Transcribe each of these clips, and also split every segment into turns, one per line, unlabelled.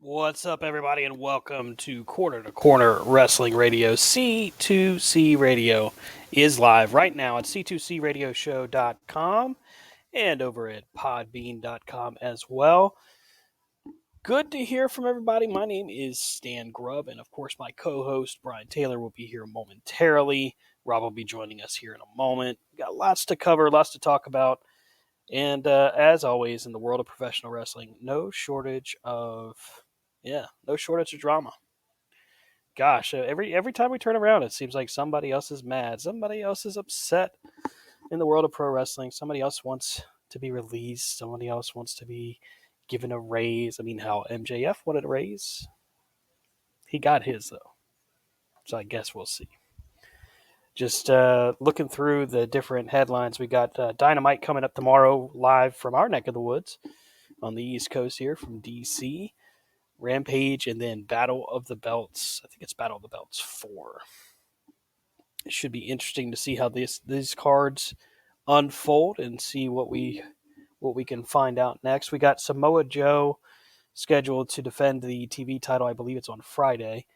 What's up, everybody, and welcome to Corner to Corner Wrestling Radio. C2C Radio is live right now at c2cradioshow.com and over at podbean.com as well. Good to hear from everybody. My name is Stan Grubb, and of course, my co host Brian Taylor will be here momentarily. Rob will be joining us here in a moment. Got lots to cover, lots to talk about. And as always, in the world of professional wrestling, no shortage of drama. Gosh, every time we turn around, it seems like somebody else is mad, somebody else is upset in the world of pro wrestling. Somebody else wants to be released. Somebody else wants to be given a raise. I mean, how MJF wanted a raise, he got his though. So I guess we'll see. Just looking through the different headlines, we got Dynamite coming up tomorrow live from our neck of the woods on the East Coast here from DC. Rampage, and then Battle of the Belts. I think it's Battle of the Belts 4. It should be interesting to see how these cards unfold and see what we can find out next. We got Samoa Joe scheduled to defend the TV title. I believe it's on Friday.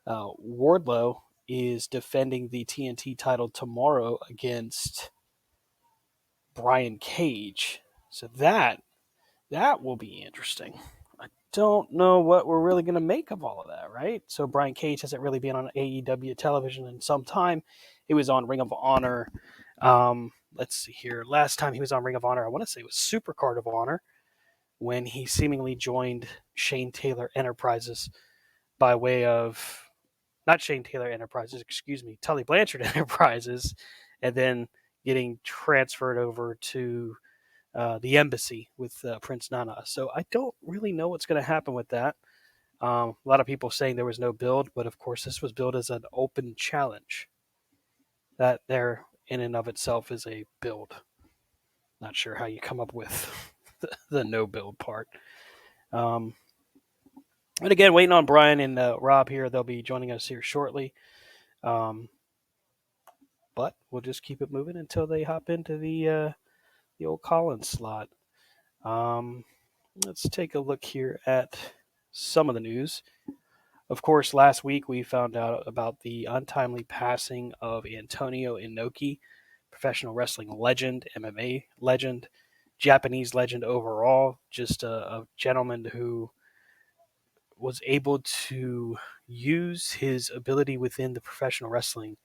Wardlow is defending the TNT title tomorrow against Brian Cage. So that will be interesting. I don't know what we're really going to make of all of that, right? So Brian Cage hasn't really been on AEW television in some time. He was on Ring of Honor. Let's see here. Last time he was on Ring of Honor, I want to say it was Supercard of Honor, when he seemingly joined Shane Taylor Enterprises by way of, not Shane Taylor Enterprises, excuse me, Tully Blanchard Enterprises, and then getting transferred over to the embassy with Prince Nana. So I don't really know what's going to happen with that. A lot of people saying there was no build, but of course this was billed as an open challenge. That there in and of itself is a build. Not sure how you come up with the no build part. And again, waiting on Brian and Rob here. They'll be joining us here shortly. But we'll just keep it moving until they hop into the old Collins slot. Let's take a look here at some of the news. Of course, last week we found out about the untimely passing of Antonio Enoki, professional wrestling legend, MMA legend, Japanese legend overall, just a gentleman who was able to use his ability within the professional wrestling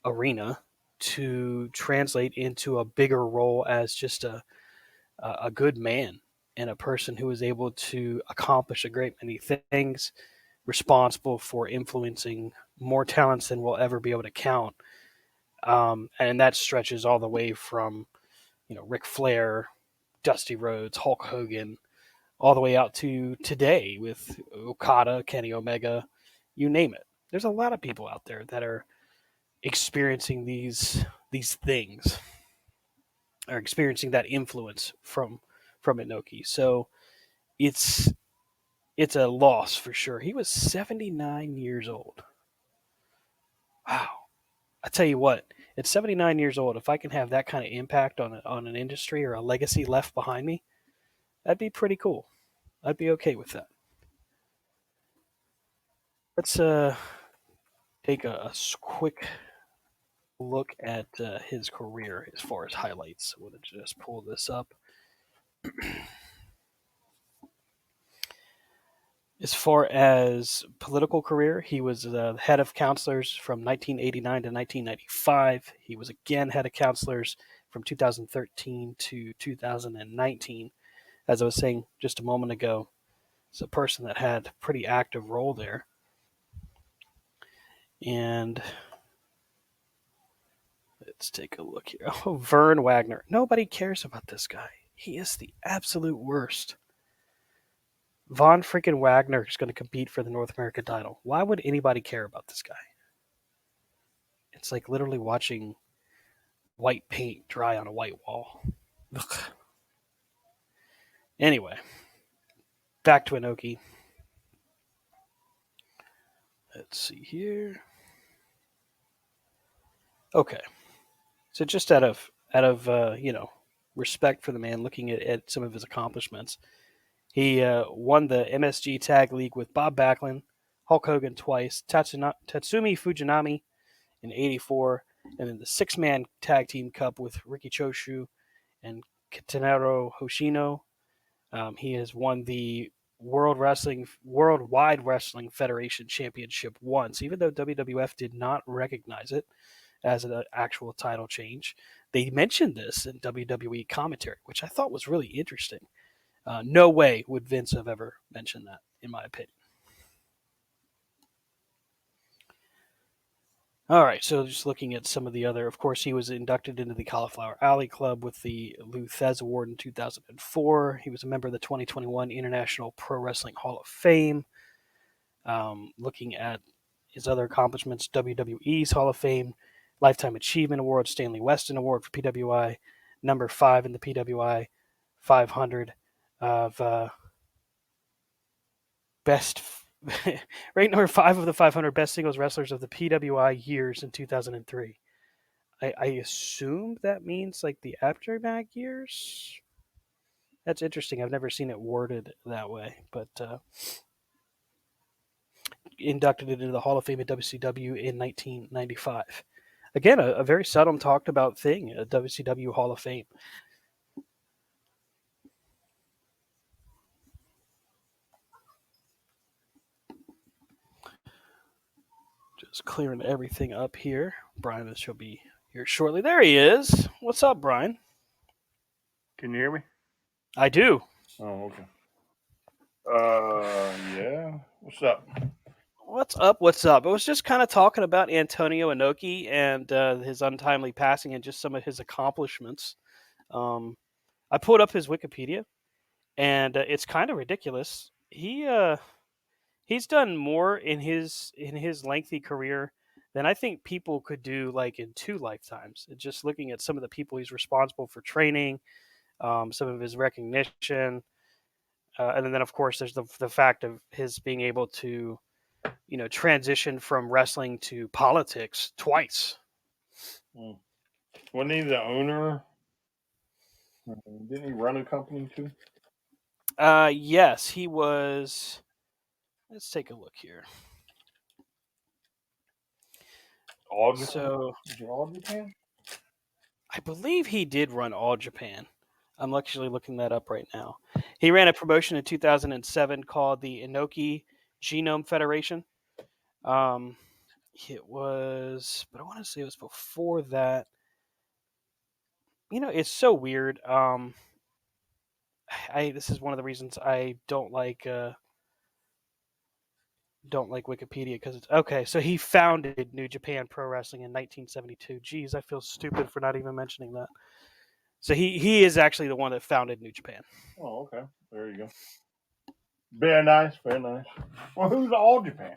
arena to translate into a bigger role as just a good man and a person who was able to accomplish a great many things, responsible for influencing more talents than we'll ever be able to count. And that stretches all the way from, Ric Flair, Dusty Rhodes, Hulk Hogan, all the way out to today with Okada, Kenny Omega, you name it. There's a lot of people out there that are experiencing these things, are experiencing that influence from Inoki. So it's a loss for sure. He was 79 years old. Wow. I tell you what, at 79 years old, if I can have that kind of impact on an industry or a legacy left behind me, that'd be pretty cool. I'd be okay with that. Let's take a quick look at his career as far as highlights. I want to just pull this up. As far as political career, he was the head of counselors from 1989 to 1995. He was again head of counselors from 2013 to 2019. As I was saying just a moment ago, it's a person that had a pretty active role there. And let's take a look here. Oh, Vern Wagner. Nobody cares about this guy. He is the absolute worst. Von freaking Wagner is going to compete for the North American title. Why would anybody care about this guy? It's like literally watching white paint dry on a white wall. Ugh. Anyway, back to Inoki. Let's see here. Okay, so just out of respect for the man, looking at some of his accomplishments, He won the MSG Tag League with Bob Backlund, Hulk Hogan twice, Tatsumi Fujinami in '84, and then the six-man tag team cup with Riki Choshu and Katenaro Hoshino. He has won the Worldwide Wrestling Federation Championship once, even though WWF did not recognize it as an actual title change. They mentioned this in WWE commentary, which I thought was really interesting. No way would Vince have ever mentioned that, in my opinion. All right, so just looking at some of the other, of course, he was inducted into the Cauliflower Alley Club with the Lou Thez Award in 2004. He was a member of the 2021 International Pro Wrestling Hall of Fame. Looking at his other accomplishments, WWE's Hall of Fame, Lifetime Achievement Award, Stanley Weston Award for PWI, number 5 in the PWI 500 of best ranked number 5 of the 500 best singles wrestlers of the PWI years in 2003. I assume that means like the aftermath years. That's interesting. I've never seen it worded that way, but inducted into the Hall of Fame at WCW in 1995. Again, a very seldom talked about thing, a WCW Hall of Fame. Just clearing everything up here. Brian shall be here shortly. There he is. What's up, Brian?
Can you hear me?
I do.
Oh, okay. Yeah. What's up?
What's up? What's up? I was just kind of talking about Antonio Inoki and his untimely passing and just some of his accomplishments. I pulled up his Wikipedia, and it's kind of ridiculous. He's done more in his lengthy career than I think people could do like in 2 lifetimes. Just looking at some of the people he's responsible for training, some of his recognition, and then of course there's the fact of his being able to transition from wrestling to politics twice.
Wasn't he the owner? Didn't he run a company too?
Yes, he was. Let's take a look here.
All
Japan?
So, All Japan?
I believe he did run All Japan. I'm actually looking that up right now. He ran a promotion in 2007 called the Enoki Genome Federation. It was, but I want to say it was before that. It's so weird. This is one of the reasons I don't like Wikipedia, because it's okay. So he founded New Japan Pro Wrestling in 1972. Geez, I feel stupid for not even mentioning that. So he is actually the one that founded New Japan.
Oh, okay. There you go. Very nice. Very nice. Well, who's All Japan?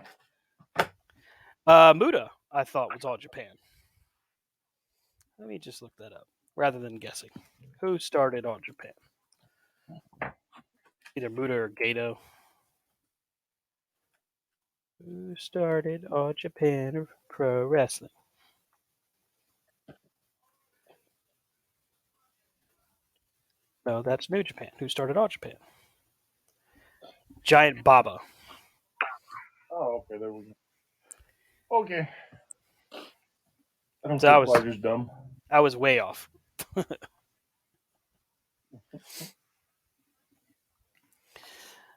Muda, I thought, was All Japan. Let me just look that up rather than guessing. Who started All Japan? Either Muda or Gato. Who started All Japan Pro Wrestling? No, that's New Japan. Who started All Japan? Giant Baba.
Oh, okay. There we go. Okay. I don't
So
feel quite as dumb.
I was way off.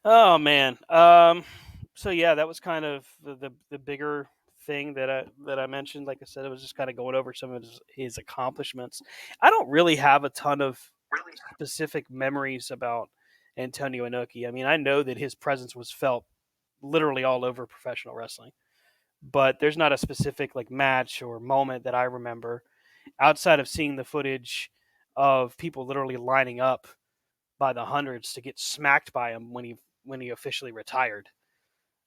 Oh man. So yeah, that was kind of the bigger thing that I mentioned. Like I said, it was just kind of going over some of his accomplishments. I don't really have a ton of specific memories about Antonio Inoki. I mean, I know that his presence was felt literally all over professional wrestling, but there's not a specific like match or moment that I remember outside of seeing the footage of people literally lining up by the hundreds to get smacked by him when he officially retired.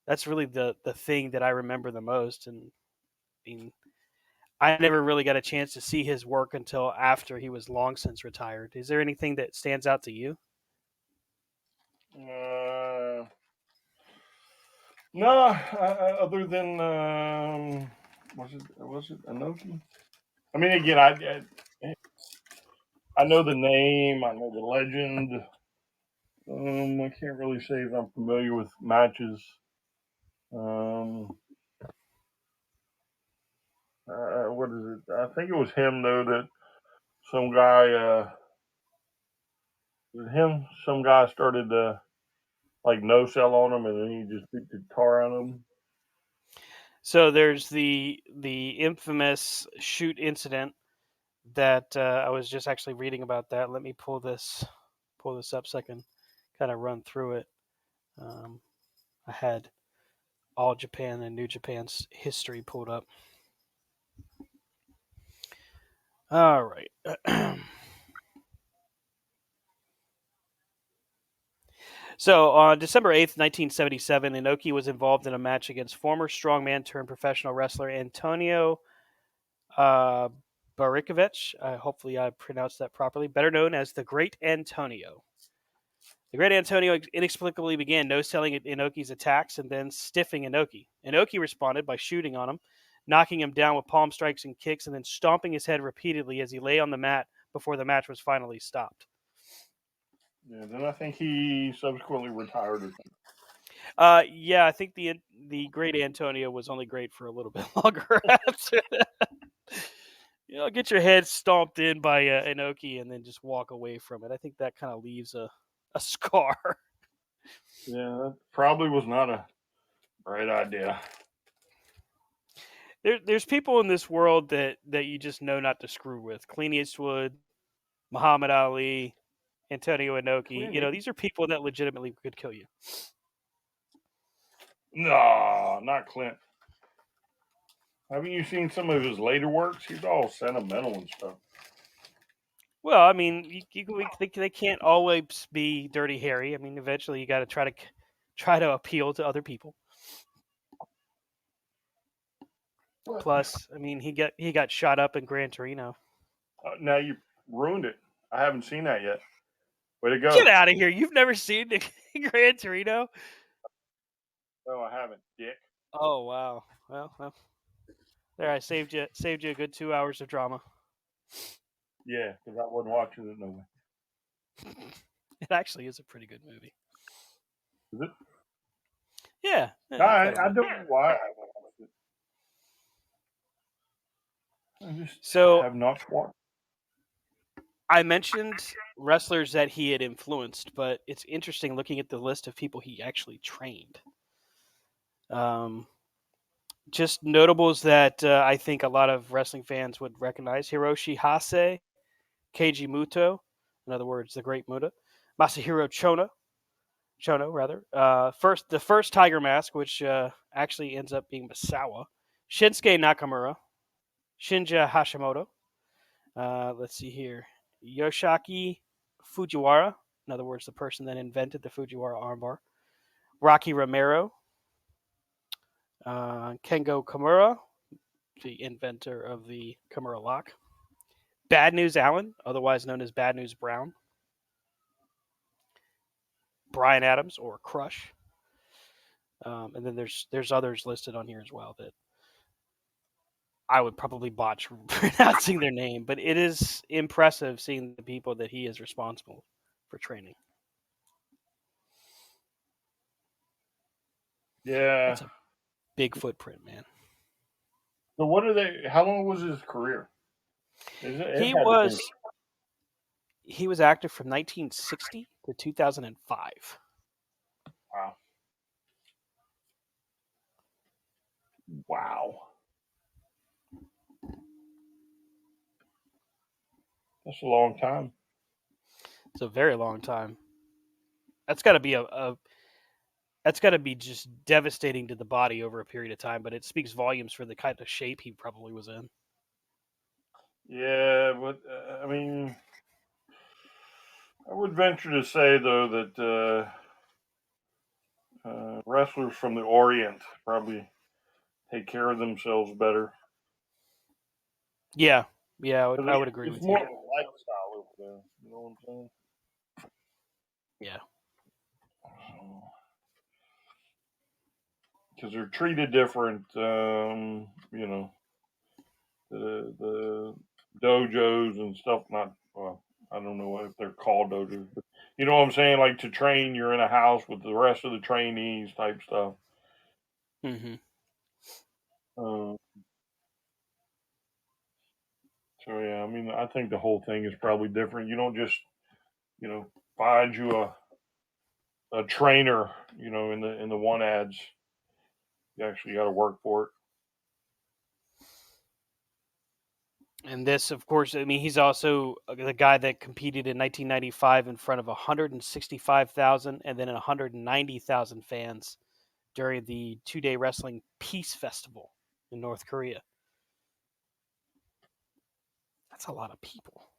That's really the thing that I remember the most. And I mean, I never really got a chance to see his work until after he was long since retired. Is there anything that stands out to you?
No, other than was it Enoki? I mean, again, I know the name, I know the legend. I can't really say that I'm familiar with matches. What is it? I think it was him though that some guy. Him. Some guy started to like no sell on him, and then he just beat the tar out of him.
So there's the infamous shoot incident that I was just actually reading about that. Let me pull this up so I can kind of run through it. I had All Japan and New Japan's history pulled up. All right. So on December 8th, 1977, Enoki was involved in a match against former strongman turned professional wrestler Antonio uh, Barikovich. Hopefully I pronounced that properly. Better known as the Great Antonio. The Great Antonio inexplicably began no-selling Inoki's attacks and then stiffing Enoki. Enoki responded by shooting on him, knocking him down with palm strikes and kicks, and then stomping his head repeatedly as he lay on the mat before the match was finally stopped.
Yeah, then I think he subsequently retired or something.
Yeah, I think the Great Antonio was only great for a little bit longer after that. Get your head stomped in by Enoki and then just walk away from it. I think that kind of leaves a scar.
Yeah, that probably was not a great idea.
There's people in this world that you just know not to screw with. Clint Eastwood, Muhammad Ali, Antonio Inoki. These are people that legitimately could kill you.
No, not Clint. Haven't you seen some of his later works? He's all sentimental and stuff.
Well, I mean, they can't always be Dirty Harry. I mean, eventually you got to try to appeal to other people.
What?
Plus, I mean, he got shot up in Gran Torino.
Now you ruined it. I haven't seen that yet. Way to
Get
go.
out of here! You've never seen Gran Torino?
No, I haven't, dick.
Oh wow. Well, there I saved you a good 2 hours of drama.
Yeah, because I wasn't watching it no way.
It actually is a pretty good movie.
Is it?
Yeah,
I don't know why I haven't watched it. I just
So
have not watched.
I mentioned wrestlers that he had influenced, but it's interesting looking at the list of people he actually trained. Just notables that I think a lot of wrestling fans would recognize: Hiroshi Hase, Keiji Muto, in other words, the Great Muta, Masahiro Chono rather. The first Tiger Mask, which actually ends up being Misawa, Shinsuke Nakamura, Shinja Hashimoto. Let's see here, Yoshiaki Fujiwara, in other words, the person that invented the Fujiwara armbar. Rocky Romero, Kengo Kimura, the inventor of the Kimura lock. Bad News Allen, otherwise known as Bad News Brown. Brian Adams or Crush. And then there's others listed on here as well that I would probably botch pronouncing their name, but it is impressive seeing the people that he is responsible for training.
Yeah.
That's a big footprint, man.
So what are they? How long was his career?
He was active from 1960 to 2005.
Wow. Wow. That's a long time.
It's a very long time. That's got to be that's got to be just devastating to the body over a period of time, but it speaks volumes for the kind of shape he probably was in.
Yeah, but I mean, I would venture to say though that wrestlers from the Orient probably take care of themselves better.
Yeah, I would agree
It's
with
more
you.
of a lifestyle over there. You know what I'm
Yeah.
saying? Because they're treated different. The dojos and stuff. Not well. I don't know if they're called dojos, but You know what I'm saying? Like to train, you're in a house with the rest of the trainees type stuff.
Mm-hmm.
Uh, so yeah, I mean, I think the whole thing is probably different. You don't just, find you a trainer, in the one ads. You actually got to work for it.
And this, of course, I mean, he's also the guy that competed in 1995 in front of 165,000 and then 190,000 fans during the 2-day wrestling Peace Festival in North Korea. That's a lot of people.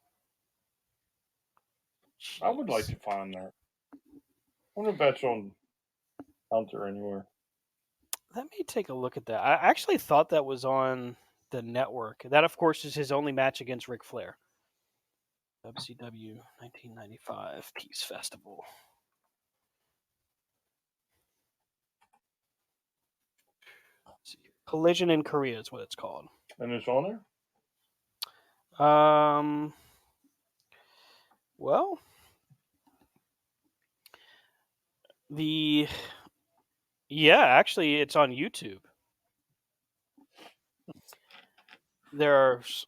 I would like
Jeez.
to find that. I wonder if that's on Hunter anywhere.
Let me take a look at that. I actually thought that was on the network. That, of course, is his only match against Ric Flair. WCW 1995 Peace Festival. Collision in Korea is what it's called.
And it's on there?
Well, actually, it's on YouTube. It's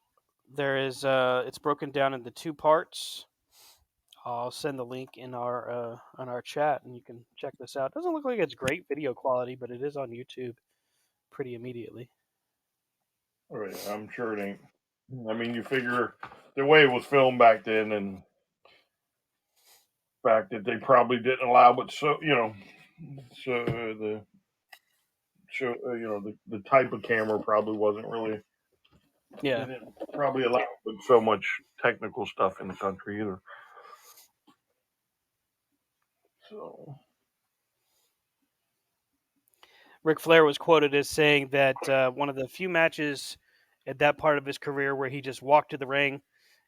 broken down into 2 parts. I'll send the link in our on our chat, and you can check this out. It doesn't look like it's great video quality, but it is on YouTube pretty immediately.
Oh, yeah, I'm sure it ain't. I mean, you figure the way it was filmed back then, and the fact that they probably didn't allow, but so the type of camera probably wasn't really. They
Yeah.
didn't probably allow with so much technical stuff in the country either. So
Ric Flair was quoted as saying that one of the few matches at that part of his career where he just walked to the ring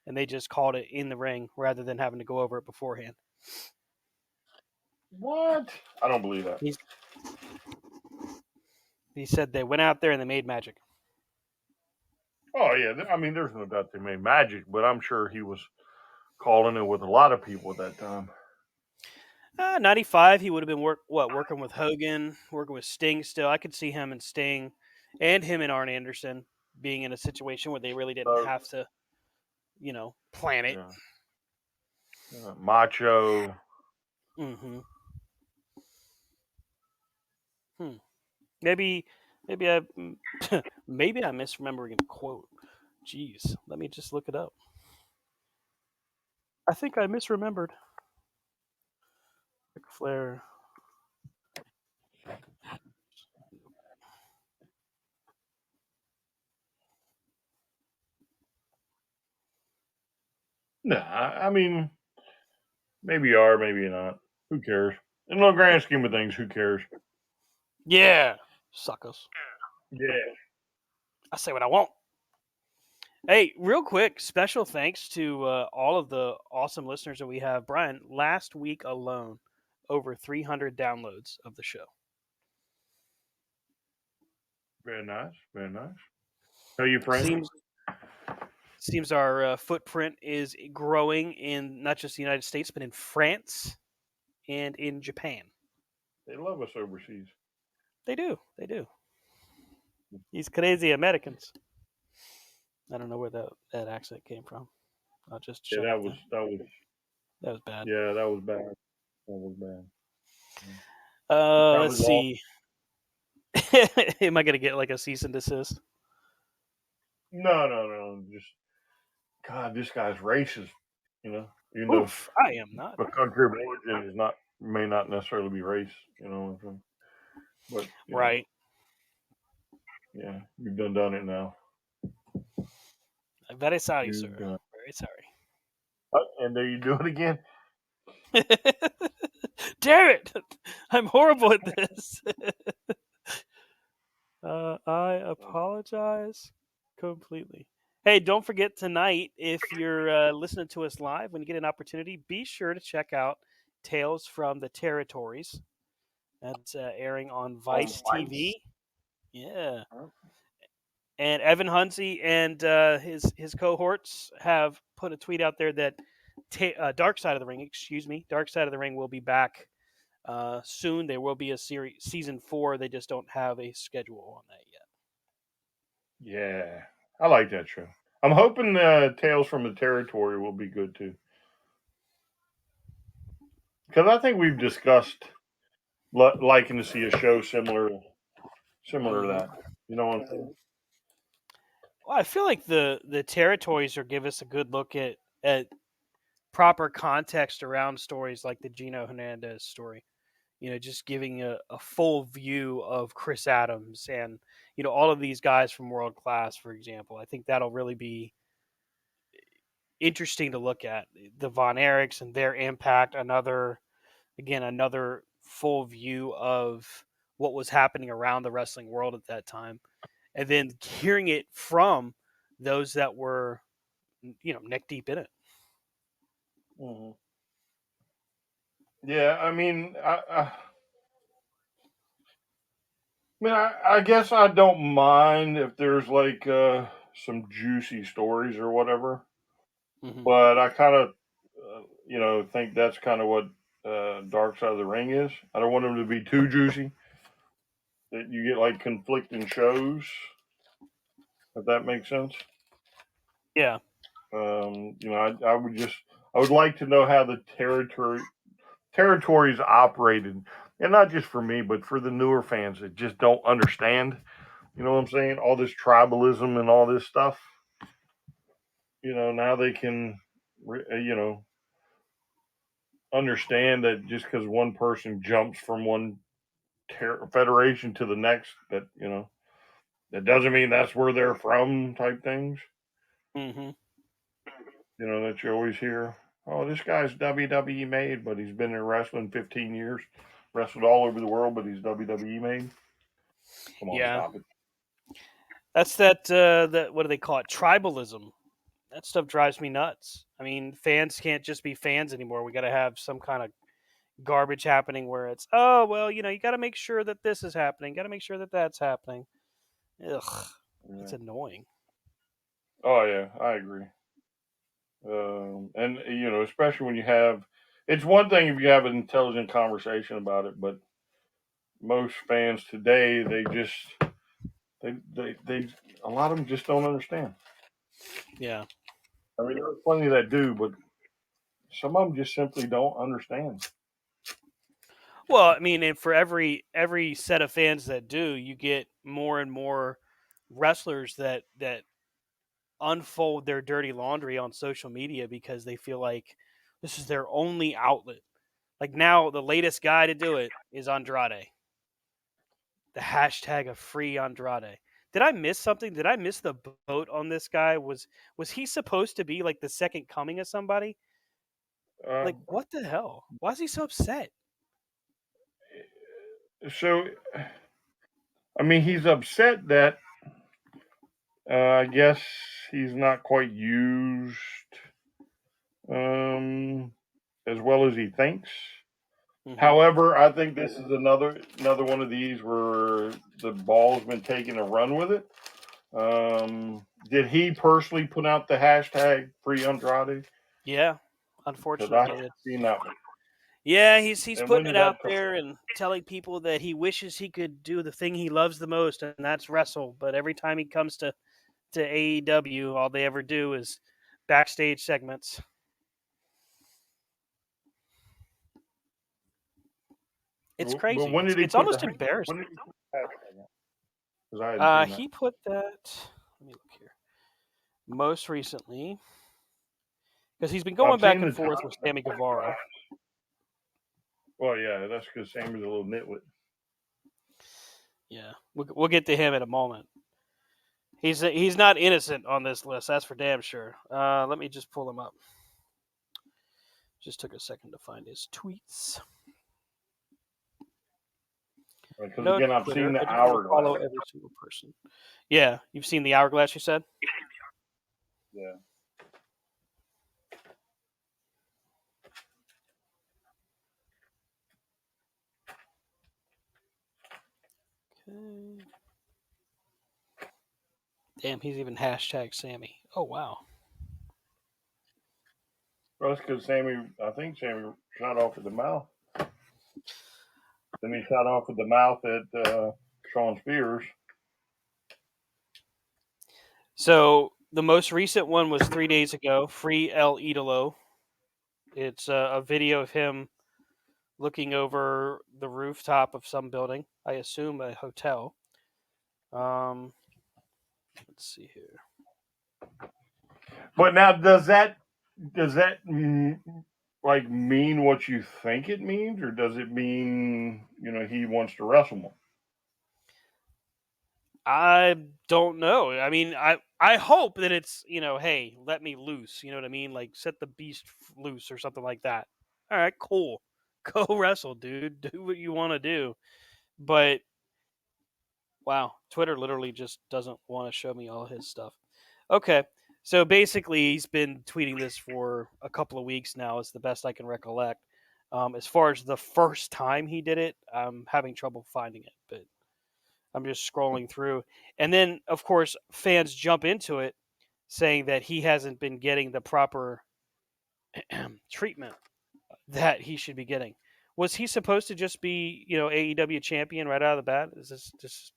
and they just called it in the ring rather than having to go over it beforehand.
what? I don't believe that.
He said they went out there and they made magic.
Oh yeah, I mean, there's no doubt they made magic, but I'm sure he was calling it with a lot of people at that time.
95, he would have been working with Hogan, working with Sting still. I could see him and Sting and him and Arn Anderson being in a situation where they really didn't have to, plan it.
Yeah. Macho.
Mm-hmm. Maybe I maybe I'm misremembering a quote. Jeez, let me just look it up. I think I misremembered. Ric Flair.
Nah, I mean, maybe you are, maybe you're not. Who cares? In the grand scheme of things, who cares?
Yeah, suckers.
Yeah.
I say what I want. Hey, real quick, special thanks to all of the awesome listeners that we have. Brian, last week alone, over 300 downloads of the show.
Very nice. Very nice. Tell your friends.
Seems our footprint is growing in not just the United States, but in France and in Japan.
They love us overseas.
They do. They do. These crazy Americans. I don't know where that accent came from. I'll just
Yeah,
shut up. That was bad.
Yeah, that was bad. That was bad.
Let's see. Am I gonna get like a cease and desist?
No. Just God, this guy's racist.
Oof, I am not.
The country of origin may not necessarily be race. But
Right.
Yeah, you've done it now.
I'm very sorry, sir. Very sorry.
And there you do it again.
Damn it! I'm horrible at this. I apologize completely. Hey, don't forget tonight, if you're listening to us live, when you get an opportunity, be sure to check out Tales from the Territories. That's airing on Vice TV. Yeah. And Evan Hunsey and his cohorts have put a tweet out there that Dark Side of the Ring, excuse me, Dark Side of the Ring will be back soon. There will be a season 4. They just don't have a schedule on that yet.
Yeah, I like that show. I'm hoping Tales from the Territory will be good too, because I think we've discussed liking to see a show similar to
Mm-hmm.
that. You know what I'm saying?
Well, I feel like the territories are give us a good look at proper context around stories like the Gino Hernandez story. Just giving a full view of Chris Adams and all of these guys from World Class, for example. I think that'll really be interesting to look at the Von Erichs and their impact. Another full view of what was happening around the wrestling world at that time, and then hearing it from those that were neck deep in it.
Hmm. Yeah, I guess I don't mind if there's like some juicy stories or whatever,
Mm-hmm.
but I kind of, think that's kind of what Dark Side of the Ring is. I don't want them to be too juicy that you get like conflicting shows, if that makes sense.
Yeah.
I would like to know how the territories operated, and not just for me, but for the newer fans that just don't understand. You know what I'm saying? All this tribalism and all this stuff. Now they can, understand that just because one person jumps from one federation to the next, that doesn't mean that's where they're from. Type things.
Mm-hmm.
That you always hear. Oh, this guy's WWE made, but he's been in wrestling 15 years, wrestled all over the world, but he's WWE made. Come on,
Yeah.
stop it.
That's that what do they call it? Tribalism. That stuff drives me nuts. I mean, fans can't just be fans anymore. We got to have some kind of garbage happening where it's, oh, well, you got to make sure that this is happening. Got to make sure that that's happening. Ugh, it's
Yeah.
annoying.
Oh yeah, I agree. And especially when you have, it's one thing if you have an intelligent conversation about it, but most fans today, they a lot of them just don't understand.
Yeah.
I mean, there's plenty that do, but some of them just simply don't understand.
Well, I mean, and for every set of fans that do, you get more and more wrestlers that unfold their dirty laundry on social media because they feel like this is their only outlet. Like now, the latest guy to do it is Andrade. The hashtag of free Andrade. Did I miss something? Did I miss the boat on this guy? Was he supposed to be like the second coming of somebody?
Uh,
Like what the hell? Why is he so upset?
so, I mean, he's upset that I guess he's not quite used um, as well as he thinks.
Hmm.
However, I think this is another one of these where the ball's been taken a run with it. Did he personally put out the hashtag free Andrade?
Yeah,
Because I
unfortunately,
haven't
it's
seen that one.
yeah. He's
And when
putting it
did
out
that come?
there and telling people that he wishes he could do the thing he loves the most, and that's wrestle. But every time he comes to AEW, all they ever do is backstage segments. It's
But
crazy.
when
It's
did he
it's
put the
almost embarrassing.
when did he put the hashtag out? Because I hadn't seen that.
He put that. Let me look here. Most recently, because he's been going
I've
back
seen
and
the
forth with Sammy Guevara.
well, yeah, that's because Sammy's a little nitwit.
Yeah, we'll get to him in a moment. He's not innocent on this list. That's for damn sure. Let me just pull him up. Just took a second to find his tweets.
Because
No
again, I've seen
Twitter.
the
I just want to
hourglass.
follow every single person. Yeah, you've seen the hourglass. You said.
Yeah.
Okay. Damn, he's even hashtag Sammy. Oh wow.
Well, that's because I think Sammy shot off at the mouth. Then he shot off at the mouth at Sean Spears.
So the most recent one was 3 days ago. Free El Idolo. It's a video of him looking over the rooftop of some building. I assume a hotel. Let's see here.
But now, does that like mean what you think it means, or does it mean he wants to wrestle more?
I don't know. I mean, I hope that it's hey, let me loose. You know what I mean? Like set the beast loose or something like that. All right, cool. Go wrestle, dude. Do what you want to do. But wow, Twitter literally just doesn't want to show me all his stuff. Okay, so basically, he's been tweeting this for a couple of weeks now. Is the best I can recollect. As far as the first time he did it, I'm having trouble finding it, but I'm just scrolling through. And then, of course, fans jump into it saying that he hasn't been getting the proper treatment that he should be getting. Was he supposed to just be, AEW champion right out of the bat? Is this just,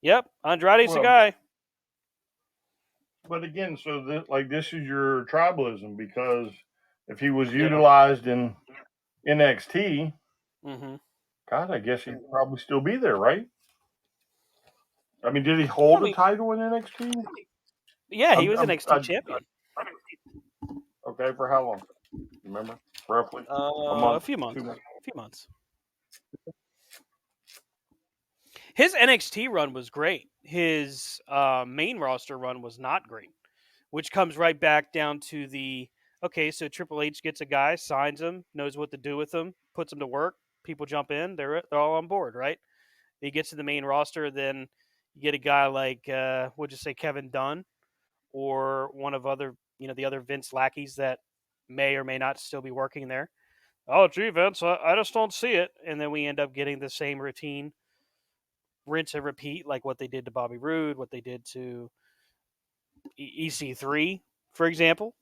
yep, Andrade's the
Well,
guy.
but again, so this is your tribalism, because if he was
Yeah.
utilized in NXT,
Mm-hmm.
God, I guess he'd probably still be there, right? I mean, did he
I
hold a
mean,
title in NXT?
yeah, he
I'm,
was
I'm,
NXT champion.
okay, for how long? Remember, roughly a
A
month,
few
2
months.
months.
A few months. His NXT run was great. His main roster run was not great, which comes right back down to the okay. So Triple H gets a guy, signs him, knows what to do with him, puts him to work. People jump in, they're all on board, right? He gets to the main roster, then you get a guy like we'll just say Kevin Dunn or one of other the other Vince lackeys that may or may not still be working there. Oh, gee, Vince, I just don't see it. And then we end up getting the same routine, rinse and repeat, like what they did to Bobby Roode, what they did to EC3, for example.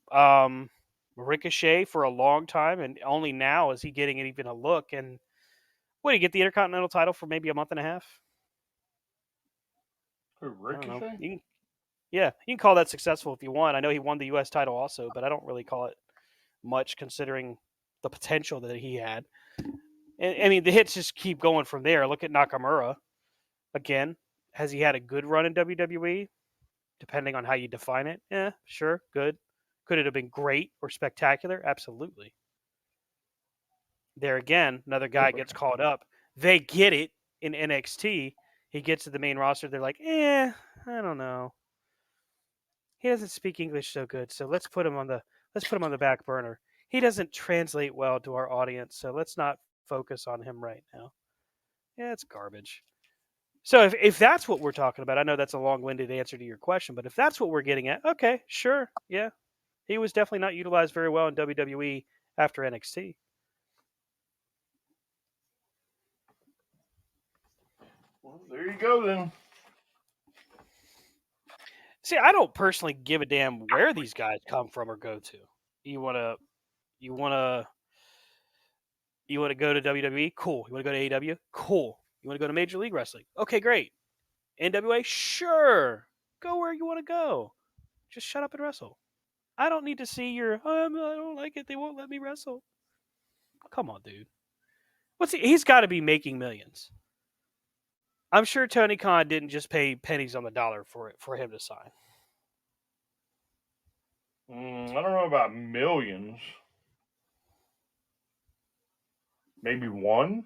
Ricochet for a long time, and only now is he getting even a look. And what did he get the Intercontinental title for maybe a month and a half?
Who,
I don't know.
Ricochet?
Yeah, you can call that successful if you want. I know he won the U.S. title also, but I don't really call it much considering the potential that he had. And I mean, the hits just keep going from there. Look at Nakamura again. Has he had a good run in WWE? Depending on how you define it. Yeah, sure, good. Could it have been great or spectacular? Absolutely. There again, another guy gets called up. They get it in NXT. He gets to the main roster. They're like, I don't know. He doesn't speak English so good, so let's put him on the back burner. He doesn't translate well to our audience, so let's not focus on him right now. Yeah, it's garbage. So if that's what we're talking about, I know that's a long-winded answer to your question, but if that's what we're getting at, okay, sure, yeah, he was definitely not utilized very well in WWE after NXT.
Well, there you go then.
See, I don't personally give a damn where these guys come from or go to. You wanna, you wanna, you wanna go to WWE? Cool. You wanna go to AEW? Cool. You wanna go to Major League Wrestling? Okay, great. NWA? Sure. Go where you wanna go. Just shut up and wrestle. I don't need to see your. I don't like it. They won't let me wrestle. Come on, dude. He's got to be making millions. I'm sure Tony Khan didn't just pay pennies on the dollar for him to sign.
I don't know about millions. Maybe one.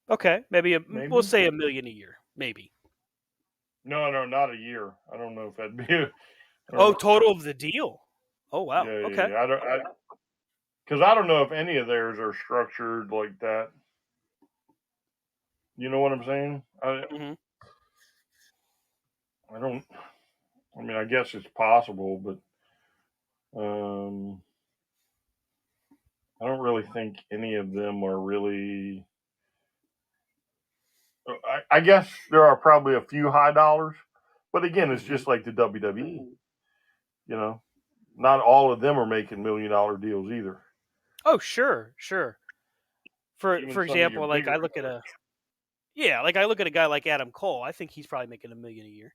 Okay, maybe we'll
Maybe.
say $1 million a year, maybe.
No, no, not a year. I don't know if that'd be. I don't
Oh,
know.
total of the deal. Oh wow.
Yeah, yeah,
Okay.
yeah. Because I don't know if any of theirs are structured like that. You know what I'm saying?
Hmm.
I don't. I mean, I guess it's possible, but um, I don't really think any of them are really. I guess there are probably a few high dollars, but again, it's
Hmm.
just like the WWE. You know, not all of them are making $1 million deals either.
Oh, sure. For
Even some of your
example, like
bigger
I look at a guy like Adam Cole. I think he's probably making $1 million a year.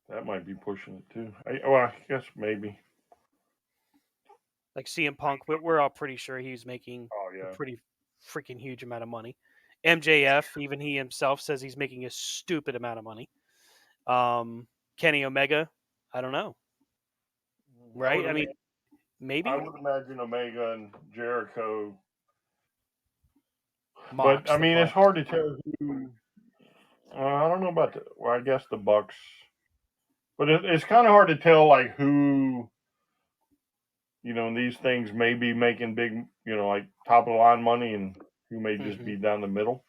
that might be pushing it too. I guess maybe.
Like CM Punk, we're all pretty sure he's making
Oh
a
yeah.
pretty freaking huge amount of money. MJF, even he himself says he's making a stupid amount of money. Kenny Omega, I don't know, right? I mean,
I
maybe
would imagine Omega and Jericho, but
Mox
I
the
mean it's
Bucks.
hard to tell who. I don't know about the. Well, I guess the Bucks, but it's kind of hard to tell like who. These things may be making big, like top of the line money, and who may just be down the middle.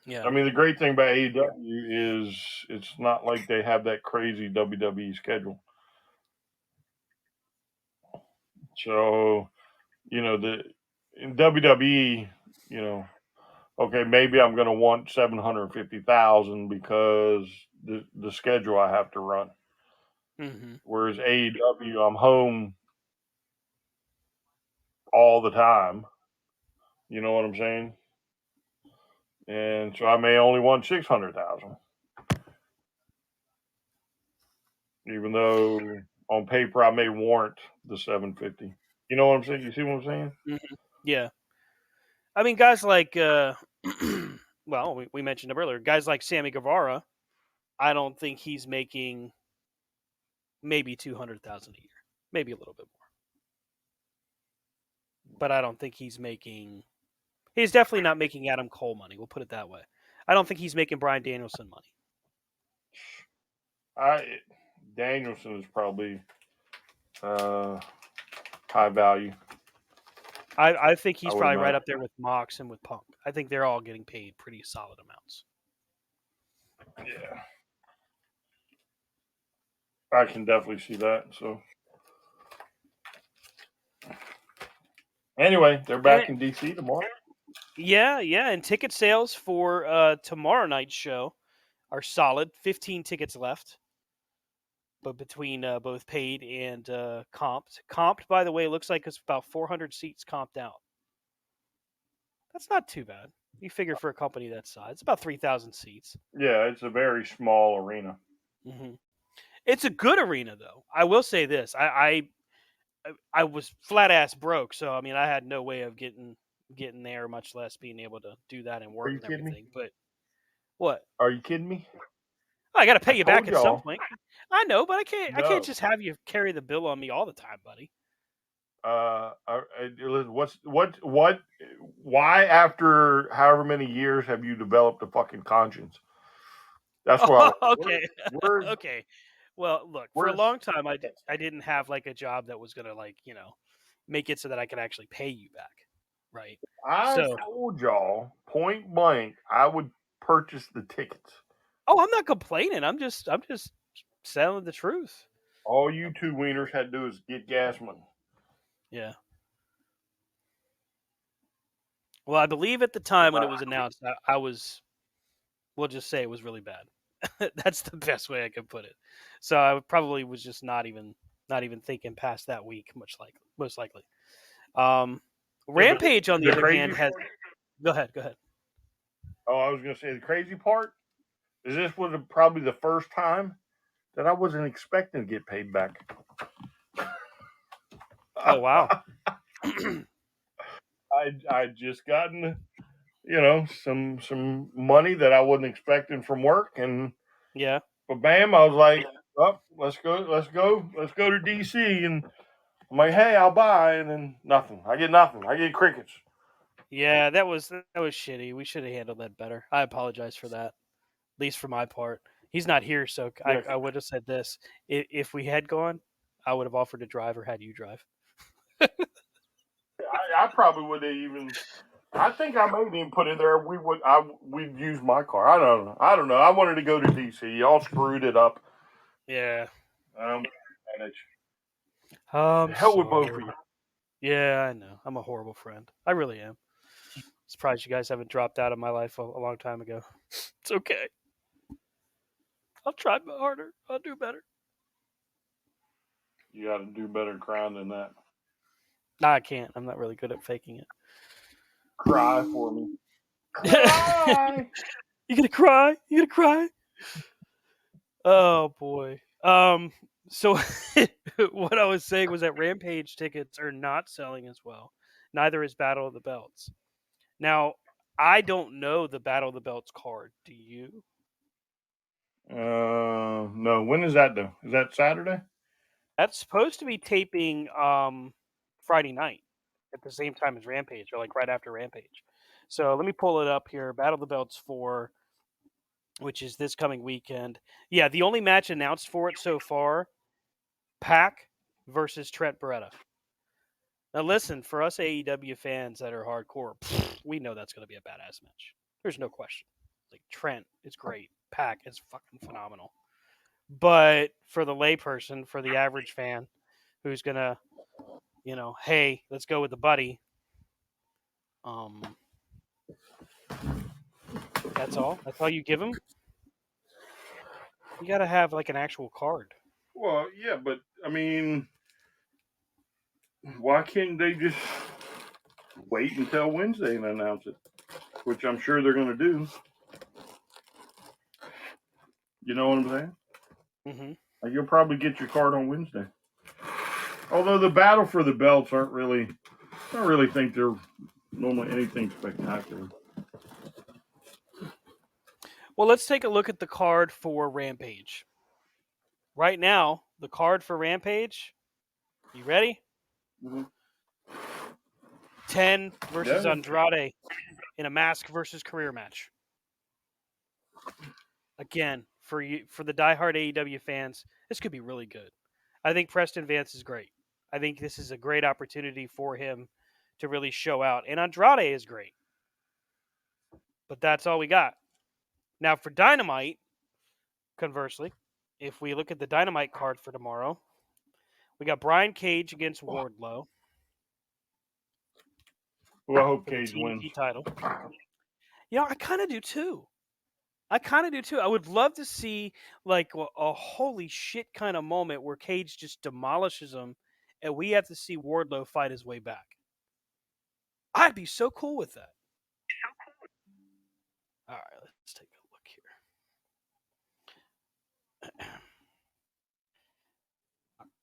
Yeah.
I mean, the great thing about AEW is it's not like they have that crazy WWE schedule. So, the in WWE, okay, maybe I'm going to want 750,000 because the schedule I have to run.
Mm-hmm.
Whereas AEW, I'm home all the time. You know what I'm saying? And so I may only want 600,000, even though on paper I may warrant the 750. You know what I'm saying? You see what I'm saying?
Mm-hmm. Yeah. I mean, guys like, well, we mentioned him earlier. Guys like Sammy Guevara, I don't think he's making maybe 200,000 a year, maybe a little bit more, but I don't think he's making. He's definitely not making Adam Cole money. We'll put it that way. I don't think he's making Bryan Danielson money.
Danielson is probably uh, high value.
I think
I
he's
would
probably right
imagine.
up there with Mox and with Punk. I think they're all getting paid pretty solid amounts.
Yeah, I can definitely see that. So anyway, they're
And
back in DC tomorrow.
yeah, and ticket sales for tomorrow night's show are solid. 15 tickets left, but between both paid and comped. Comped, by the way, looks like it's about 400 seats comped out. That's not too bad. You figure for a company that size, it's about 3,000 seats.
Yeah, it's a very small arena.
Mm-hmm. It's a good arena, though. I will say this: I was flat ass broke, so I mean, I had no way of getting there, much less being able to do that and
Are
work
you
and
kidding me?
everything. But what?
Are you kidding me?
I got to pay
I
you back
told
at some
y'all.
point. I know, but I can't
No.
just have you carry the bill on me all the time, buddy.
What? Why, after however many years, have you developed a fucking conscience? That's what I
Oh,
want.
okay,
Where's
okay. Well, look, for a
where's
long time, I didn't have like a job that was gonna like make it so that I could actually pay you back, right?
I
So,
told y'all point blank I would purchase the tickets.
oh, I'm not complaining. I'm just selling the truth.
All you two wieners had to do is get gas money.
Yeah. Well, I believe at the time when it was announced, I was, we'll just say it was really bad. That's the best way I could put it. So I probably was just not even thinking past that week, most likely. Um,
Yeah, but
Rampage, on the
the
other
crazy
hand, has.
part.
Go ahead. Go ahead.
Oh, I was gonna say the crazy part is this was probably the first time that I wasn't expecting to get paid back.
Oh wow.
I just gotten some money that I wasn't expecting from work, and
Yeah.
but bam, I was like, oh, let's go to DC, and I'm like, hey, I'll buy, and then nothing. I get nothing. I get crickets.
Yeah, that was shitty. We should have handled that better. I apologize for that. At least for my part. He's not here, so
Yeah,
I would have said this. If we had gone, I would have offered to drive or had you drive.
I probably would have even. I think I may even put in there. We'd use my car. I don't know. I don't know. I wanted to go to DC. Y'all screwed it up.
Yeah.
Manage. The
I'm
hell with both of
sorry.
you.
Yeah, I know. I'm a horrible friend. I really am. Surprised you guys haven't dropped out of my life a long time ago. It's okay. I'll try harder. I'll do better.
You got to do better crying than that.
Nah, I can't. I'm not really good at faking it.
Cry for me. Cry.
You gonna cry? You gonna cry? Oh boy. So what I was saying was that Rampage tickets are not selling as well. Neither is Battle of the Belts. Now, I don't know the Battle of the Belts card. Do you?
No. When is that though? Is that Saturday?
That's supposed to be taping Friday night at the same time as Rampage, or like right after Rampage. So let me pull it up here. Battle of the Belts 4, which is this coming weekend. Yeah, the only match announced for it so far, Pac versus Trent Beretta. Now listen, for us AEW fans that are hardcore, we know that's going to be a badass match. There's no question. Like Trent is great. Pac is fucking phenomenal. But for the layperson, for the average fan who's going to, hey, let's go with the buddy. That's all. That's all you give them. You got to have like an actual card.
Well, yeah, but I mean, why can't they just wait until Wednesday and announce it? Which I'm sure they're going to do. You know what I'm saying?
Mm-hmm.
Like, you'll probably get your card on Wednesday. Although the battle for the belts aren't really, I don't really think they're normally anything spectacular.
Well, let's take a look at the card for Rampage. Right now, the card for Rampage. You ready?
Mm-hmm.
10 versus
Yeah.
Andrade in a mask versus career match. Again, for the diehard AEW fans, this could be really good. I think Preston Vance is great. I think this is a great opportunity for him to really show out. And Andrade is great. But that's all we got. Now for Dynamite, conversely, if we look at the Dynamite card for tomorrow, we got Brian Cage against Wardlow.
Well, I hope
for the
Cage wins.
TNT title. I kind of do too. I would love to see like a holy shit kind of moment where Cage just demolishes him, and we have to see Wardlow fight his way back. I'd be so cool with that. All right, let's take a look here.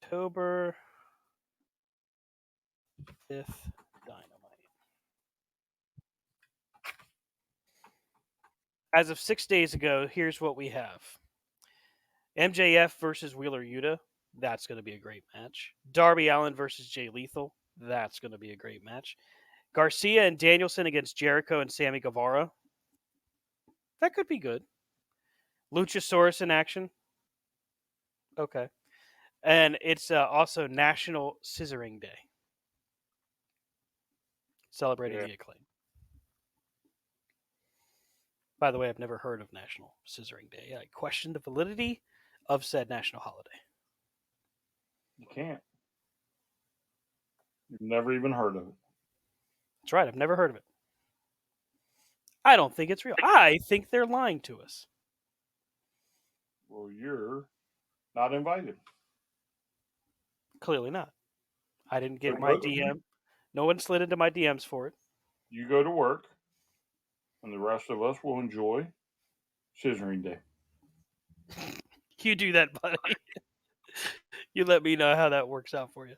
October 5th, Dynamite. As of 6 days ago, here's what we have. MJF versus Wheeler Yuta. That's going to be a great match. Darby Allin versus Jay Lethal. That's going to be a great match. Garcia and Danielson against Jericho and Sammy Guevara. That could be good. Luchasaurus in action. Okay. And it's also National Scissoring Day. Celebrating the Acclaim. By the way, I've never heard of National Scissoring Day. I question the validity of said national holiday.
You can't. You've never even heard of it.
That's right. I've never heard of it. I don't think it's real. I think they're lying to us.
Well, you're not invited.
Clearly not. I didn't get my DM. No one slid into my DMs for it.
You go to work, and the rest of us will enjoy Scissoring Day.
You do that, buddy. You let me know how that works out for you.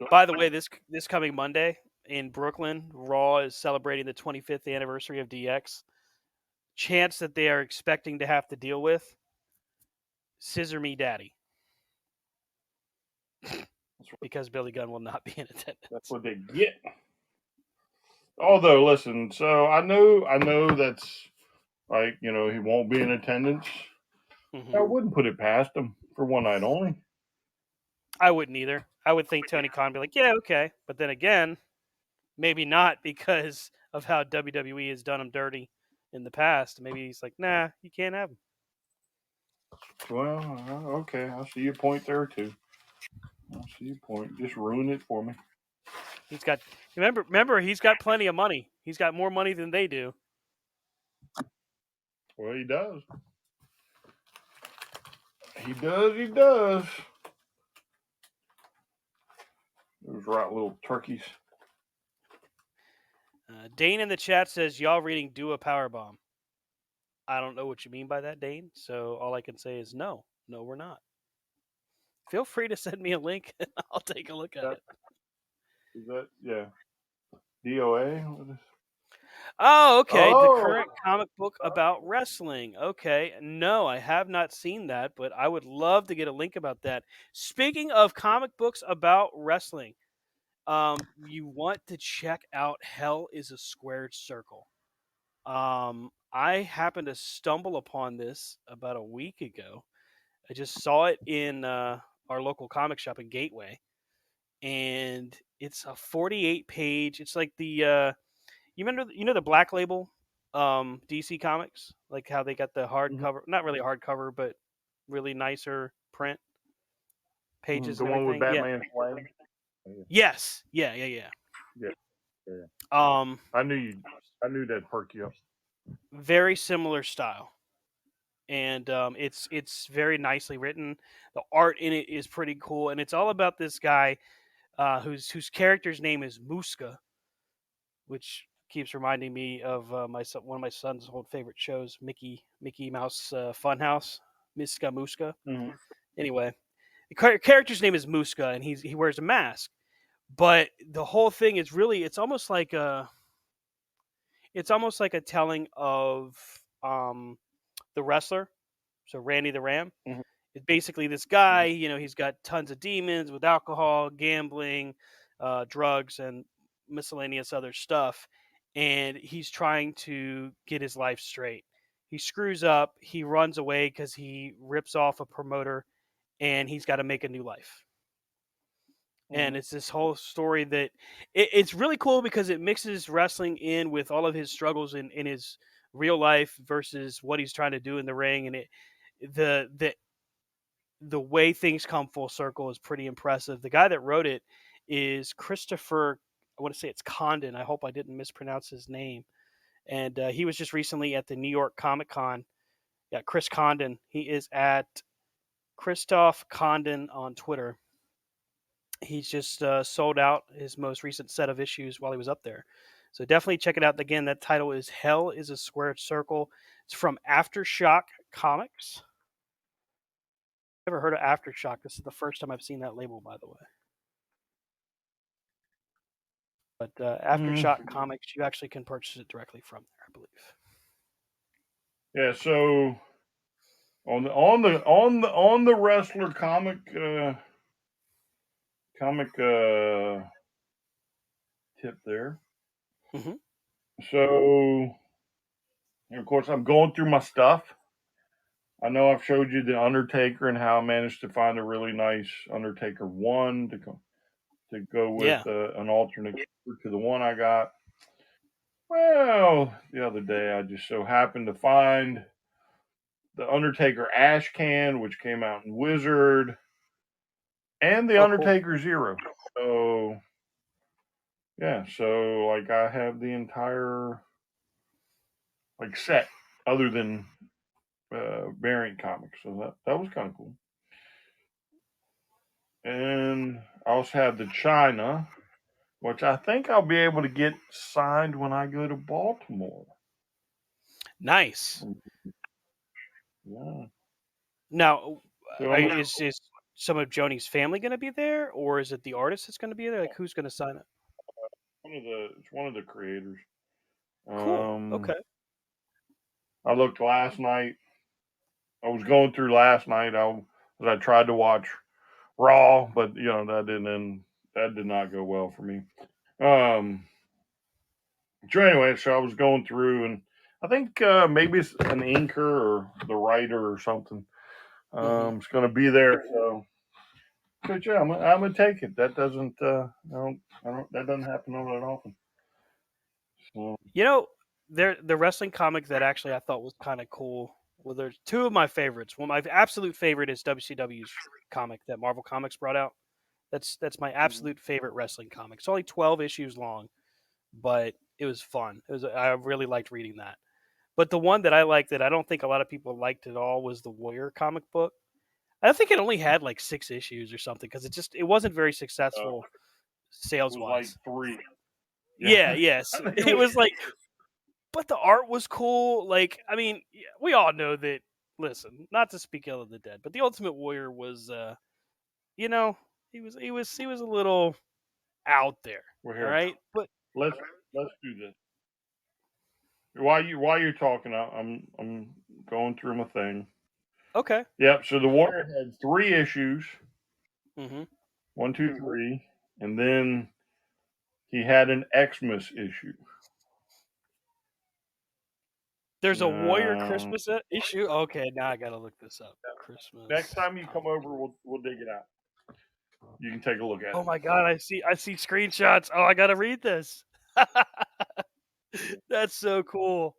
By the way, this coming Monday in Brooklyn, Raw is celebrating the 25th anniversary of DX. Chance that they are expecting to have to deal with Scissor Me Daddy. Because Billy Gunn will not be in attendance.
That's what they get. Although, listen, so I know that's like, he won't be in attendance. Mm-hmm. I wouldn't put it past him for one night only.
I wouldn't either. I would think Tony Khan would be like, yeah, okay. But then again, maybe not because of how WWE has done him dirty in the past. Maybe he's like, nah, you can't have him.
Well, okay. I see your point there, too. I see your point. Just ruin it for me.
He's got, remember, he's got plenty of money. He's got more money than they do.
Well, he does. He does. He does. Those right little turkeys.
Dane in the chat says, y'all reading Do a Powerbomb. I don't know what you mean by that, Dane. So all I can say is no. No, we're not. Feel free to send me a link and I'll take a look at it.
Is that, yeah. DOA?
Oh, okay. The
Oh,
current comic book about wrestling. Okay. No, I have not seen that, but I would love to get a link about that. Speaking of comic books about wrestling, you want to check out Hell is a Squared Circle. I happened to stumble upon this about a week ago. I just saw it in our local comic shop in Gateway, and it's a 48-page. It's like the you know the Black Label DC Comics, like how they got the hardcover, not really hardcover, but really nicer print pages
the
and
one with
everything. Yeah.
Batman's flag.
Yes. Yeah.
Yeah.
Um,
I knew that'd perk you up.
very similar style, and it's very nicely written. The art in it is pretty cool, and it's all about this guy whose character's name is Muska, which keeps reminding me of one of my son's old favorite shows, Mickey Mouse Funhouse, Miska Muska.
Mm-hmm.
Anyway, the character's name is Muska, and he wears a mask. But the whole thing is really it's almost like a telling of the wrestler, so Randy the Ram.
Mm-hmm.
It's basically this guy, you know, he's got tons of demons with alcohol, gambling, drugs, and miscellaneous other stuff. And he's trying to get his life straight. He screws up, he runs away because he rips off a promoter, and he's got to make a new life. And it's this whole story that it's really cool because it mixes wrestling in with all of his struggles in his real life versus what he's trying to do in the ring. And the way things come full circle is pretty impressive. The guy that wrote it is Christopher, I want to say it's Condon. I hope I didn't mispronounce his name. And he was just recently at the New York Comic Con. Yeah, Chris Condon. He is at Christoph Condon on Twitter. He's just sold out his most recent set of issues while he was up there. So definitely check it out. Again, that title is Hell is a Squared Circle. It's from Aftershock Comics. Never heard of Aftershock. This is the first time I've seen that label, by the way. But Aftershock Comics, you actually can purchase it directly from there, I believe.
Yeah. So on the wrestler comic tip there.
Mm-hmm.
So of course I'm going through my stuff. I know I've showed you the Undertaker and how I managed to find a really nice Undertaker 1 to go with an alternate to the one I got. Well, the other day I just so happened to find the Undertaker Ash Can, which came out in Wizard, and the Undertaker cool. Zero. So yeah, so like I have the entire like set other than variant comics. So that was kind of cool. And I also have the China, which I think I'll be able to get signed when I go to Baltimore.
Nice.
Yeah.
Now, is some of Joni's family going to be there, or is it the artist that's going to be there? Like, who's going to sign it?
It's one of the creators.
Cool. Okay.
I looked last night. I was going through last night. I tried to watch Raw, but you know that did not go well for me. So anyway, so I was going through, and I think maybe it's an inker or the writer or something. It's going to be there. So, but yeah, I'm gonna take it. That doesn't that doesn't happen all that often. So.
You know, the wrestling comic that actually I thought was kind of cool. Well, there's two of my favorites. Well, my absolute favorite is WCW's comic that Marvel Comics brought out. That's my absolute favorite wrestling comic. It's only 12 issues long, but it was fun. I really liked reading that. But the one that I liked that I don't think a lot of people liked at all was the Warrior comic book. I think it only had like 6 issues or something because it wasn't very successful
It
sales
was like
wise.
3.
Yeah,
Yeah,
yes.
I think it
It
was.
was like, but the art was cool. Like, I mean, we all know that. Listen, not to speak ill of the dead, but the Ultimate Warrior was, you know, he was a little out there.
Well,
All
here,
right, but
let's do this. While you're talking, I'm going through my thing.
okay.
Yep. So the Warrior had 3 issues.
Hmm.
1, 2, 3, and then he had an Xmas issue.
There's a Warrior
Um,
Christmas issue. Okay, now I gotta look this up.
Next
Christmas
time you come
comic.
over, we'll dig it out. You can take a look at
Oh
it.
my god, I see screenshots. Oh, I gotta read this. That's so cool.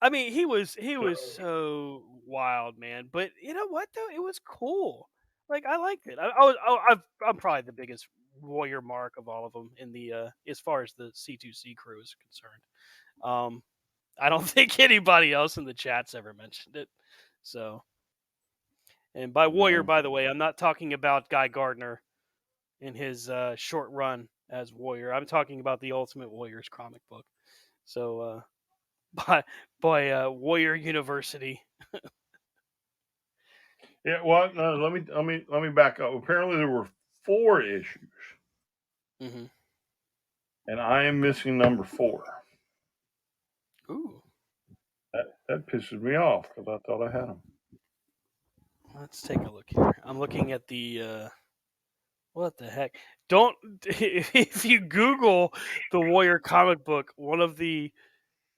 I mean, he was
So
so wild, man. But you know what though? It was cool. Like I liked it. I'm probably the biggest warrior mark of all of them in the as far as the C2C crew is concerned. Um, I don't think anybody else in the chat's ever mentioned it. So, and by warrior,
no.
by the way, I'm not talking about Guy Gardner in his short run as warrior. I'm talking about the Ultimate Warriors comic book. So, by Warrior University.
Yeah. Well, no. Let me back up. Apparently, there were 4 issues,
Hmm.
and I am missing number 4.
Ooh,
That pisses me off because I thought I had them.
let's take a look here. I'm looking at the what the heck? Don't if you Google the Warrior comic book, one of the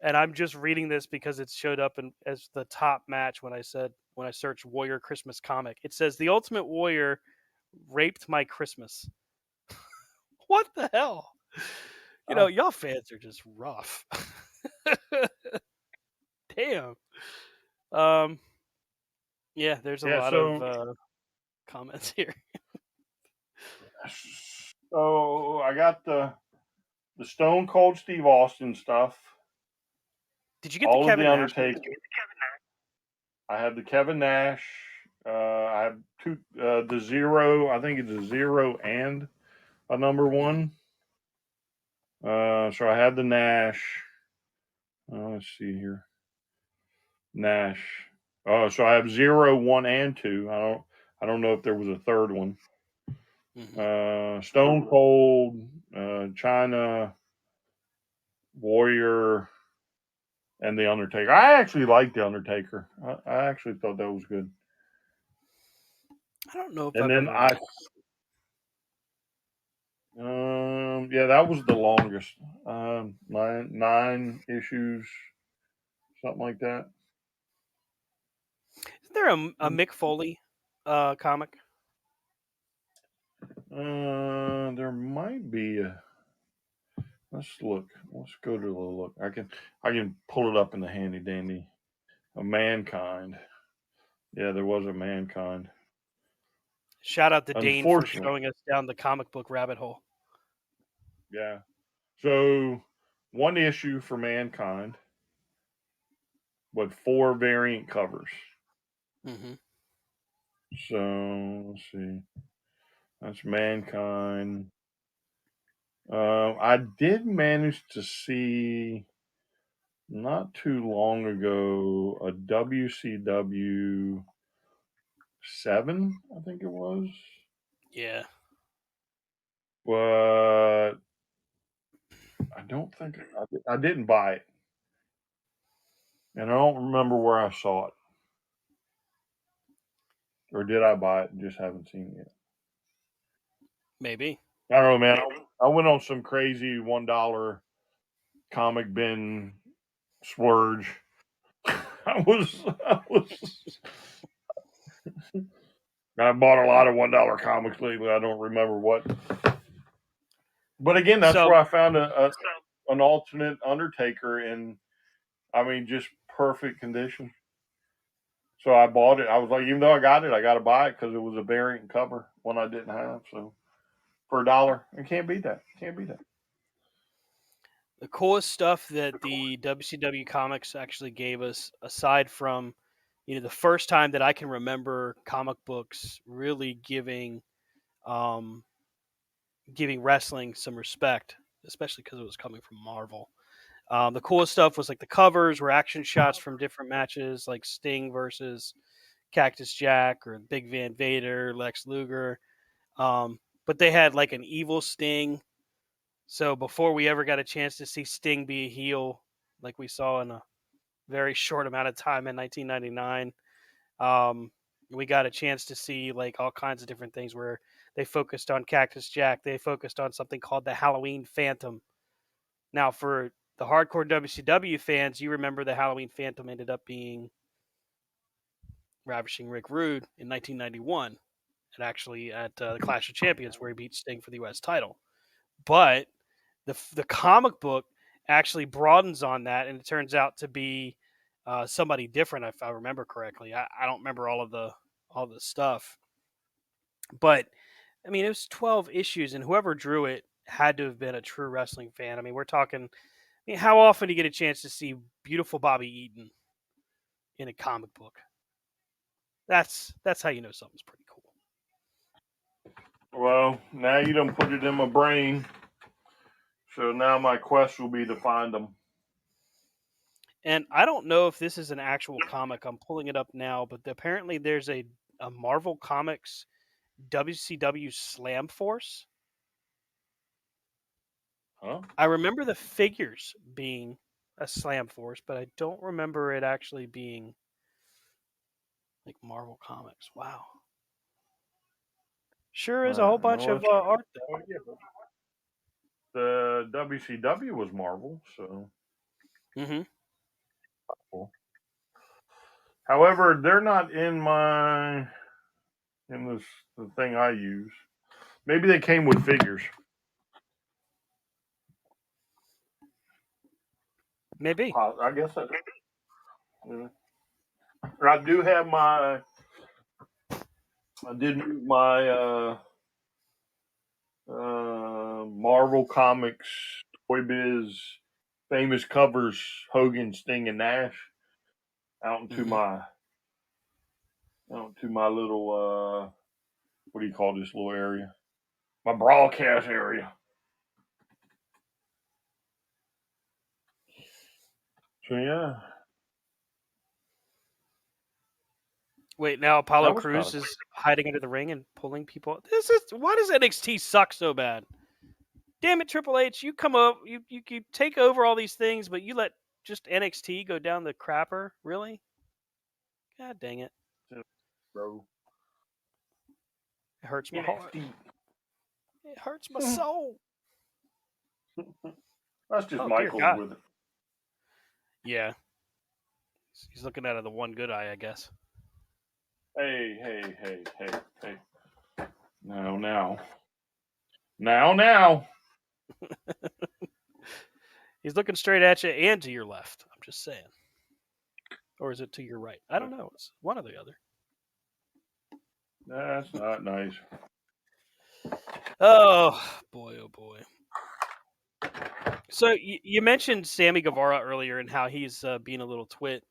and I'm just reading this because it showed up as the top match when I searched Warrior Christmas comic. It says the Ultimate Warrior raped my Christmas. What the hell?
Oh,
Y'all fans are just rough. Damn. Um, yeah, there's a
yeah.
lot of comments here.
So I got the Stone Cold Steve Austin stuff.
Did you get the
All of the
Kevin Nash one?
Undertaker. I have the Kevin Nash. I have the Zero. I think it's a Zero and a number
Mm-hmm.
1. So I had the Nash. Let's see here. Nash. Oh, so I have 0, 1, and 2. I don't know if there was a third one.
Mm-hmm.
Stone Cold, China, Warrior, and the Undertaker. I actually liked the Undertaker. I actually thought that was good.
I don't know if
And
I've
then
ever.
yeah, that was the longest. 9 issues, something like that.
Is there a Mick Foley comic?
There might be a. Let's look. Let's go to the look. I can pull it up in the handy dandy. A Mankind. Yeah, there was a Mankind.
Shout out to Dane for
Unfortunately,
showing us down the comic book rabbit hole.
yeah. So 1 issue for Mankind with 4 variant covers.
Mm-hmm.
So let's see. That's Mankind. I did manage to see not too long ago a WCW 7, I think it was,
Yeah,
but I don't think I didn't buy it, and I don't remember where I saw it, or did I buy it and just haven't seen it yet.
maybe.
I don't know, man. I went on some crazy $1 comic bin splurge. I bought a lot of $1 comics lately. I don't remember what, but again, that's
So
where I found an alternate Undertaker in. I mean, just perfect condition. So I bought it. I was like, even though I got it, I got to buy it because it was a variant cover, one I didn't have. So for $1, I can't beat that. Can't beat that.
The coolest stuff that the WCW comics actually gave us, aside from, the first time that I can remember comic books really um, giving wrestling some respect, especially because it was coming from Marvel. The coolest stuff was like the covers were action shots from different matches, like Sting versus Cactus Jack or Big Van Vader, Lex Luger. But they had like an evil Sting. So before we ever got a chance to see Sting be a heel, like we saw in a very short amount of time in 1999, we got a chance to see like all kinds of different things where they focused on Cactus Jack. They focused on something called the Halloween Phantom. Now, for the hardcore WCW fans, you remember the Halloween Phantom ended up being Ravishing Rick Rude in 1991, and actually at the Clash of Champions where he beat Sting for the U.S. title. But the comic book actually broadens on that, and it turns out to be somebody different, if I remember correctly. I don't remember all the stuff, but I mean it was 12 issues, and whoever drew it had to have been a true wrestling fan. I mean, we're talking. I mean, how often do you get a chance to see beautiful Bobby Eaton in a comic book? That's how you know something's pretty cool.
Well, now you done put it in my brain. So now my quest will be to find them.
And I don't know if this is an actual comic. I'm pulling it up now, but apparently there's a Marvel Comics WCW Slam Force.
Huh?
I remember the figures being a Slam Force, but I don't remember it actually being like Marvel Comics. Wow. Sure is a whole bunch of art though.
Oh, yeah. The WCW was Marvel, so.
Mm-hmm.
Cool. However, they're not in the thing I use. Maybe they came with figures.
Maybe.
I guess that's. Yeah. I do have my. I did move my Marvel Comics Toy Biz famous covers Hogan, Sting, and Nash out into
Mm-hmm.
my little what do you call this little area? My broadcast area. So yeah,
Wait, now Apollo
that was kind
Crews
of
is hiding under the ring and pulling people. Why does NXT suck so bad? Damn it, Triple H! You come up, you take over all these things, but you let just NXT go down the crapper. Really? God dang it!
bro.
It hurts my heart.
NXT.
It hurts my soul.
That's just
Oh dear
Michaels
God!
with it.
Yeah, he's looking out of the one good eye, I guess.
Hey. Now.
He's looking straight at you and to your left. I'm just saying. Or is it to your right? I don't know. It's one or the other.
That's not nice.
Oh boy, oh boy. So you mentioned Sammy Guevara earlier and how he's being a little twit.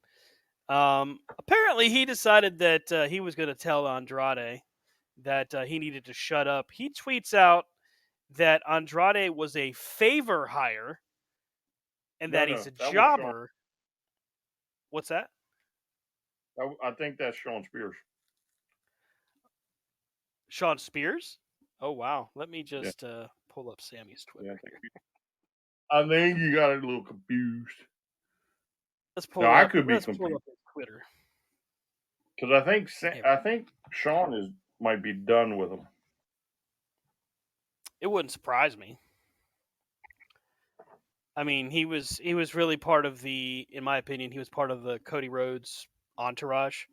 Apparently, he decided that he was going to tell Andrade that he needed to shut up. He tweets out that Andrade was a favor hire and that
No,
he's a
that was Sean.
jobber. What's that?
I think that's Sean Spears.
Sean Spears? Oh, wow. Let me
Yeah,
just pull up Sammy's Twitter
yeah.
here.
I think you got a little confused.
Let's
No,
pull
I
up.
could be
Let's pull
confused
up his Twitter.
because I think Sean might be done with him.
It wouldn't surprise me. I mean, he was really part of in my opinion, he was part of the Cody Rhodes entourage.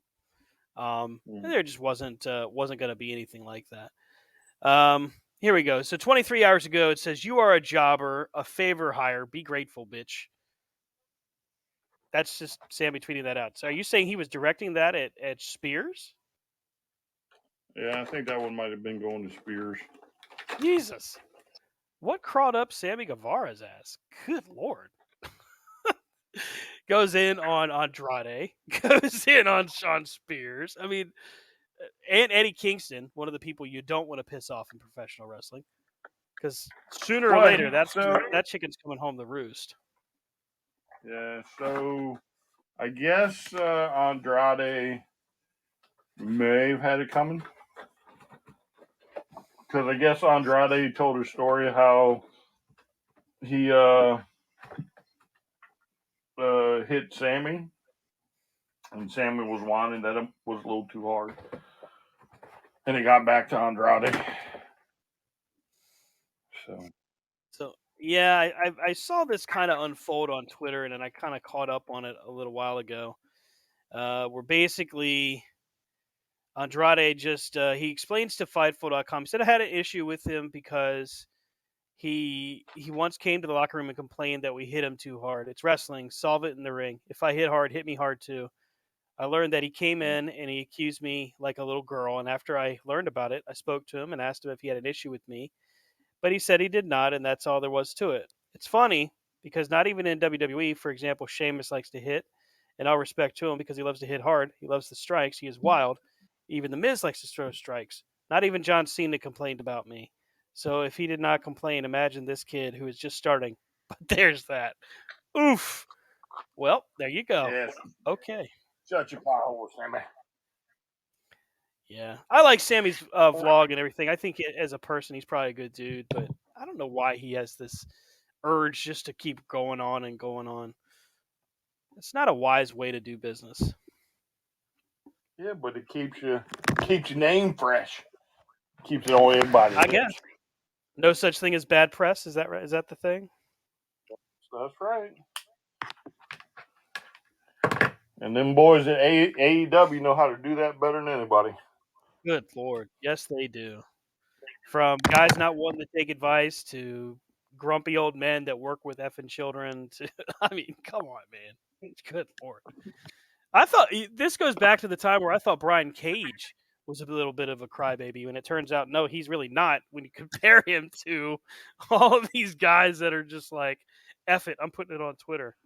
And there just wasn't going to be anything like that. Here we go. So 23 hours ago, it says, "You are a jobber, a favor hire. Be grateful, bitch." That's just Sammy tweeting that out. So are you saying he was directing that at Spears?
Yeah, I think that one might have been going to Spears.
Jesus. What crawled up Sammy Guevara's ass? Good lord. Goes in on Andrade. Goes in on Sean Spears. I mean, and Eddie Kingston, one of the people you don't want to piss off in professional wrestling, because sooner or later that chicken's coming home to roost.
Yeah, so I guess Andrade may have had it coming, because I guess Andrade told her story how he hit Sammy, and Sammy was whining that it was a little too hard, and it got back to Andrade.
So yeah, I saw this kind of unfold on Twitter, and then I kind of caught up on it a little while ago. Where basically Andrade just he explains to Fightful.com. He said I had an issue with him because he once came to the locker room and complained that we hit him too hard. It's wrestling. Solve it in the ring. If I hit hard, hit me hard too. I learned that he came in and he accused me like a little girl. And after I learned about it, I spoke to him and asked him if he had an issue with me. But he said he did not, and that's all there was to it. It's funny because not even in WWE, for example, Sheamus likes to hit, and all respect to him because he loves to hit hard. He loves the strikes. He is wild. Even The Miz likes to throw strikes. Not even John Cena complained about me. So if he did not complain, imagine this kid who is just starting. But there's that. Oof. Well, there you go.
Yes.
Okay.
Shut your power, Sammy.
Yeah, I like Sammy's vlog and everything. I think as a person, he's probably a good dude, but I don't know why he has this urge just to keep going on and going on. It's not a wise way to do business.
Yeah, but it keeps your name fresh. Keeps it on everybody's
I
lips.
guess no such thing as bad press. Is that right? Is that the thing?
That's right. And them boys at AEW know how to do that better than anybody.
Good lord, yes they do. From guys not wanting to take advice to grumpy old men that work with effing children. To I mean, come on, man. Good lord. I thought this goes back to the time where I thought Brian Cage was a little bit of a crybaby, and it turns out no, he's really not. When you compare him to all of these guys that are just like, "Eff it, I'm putting it on Twitter."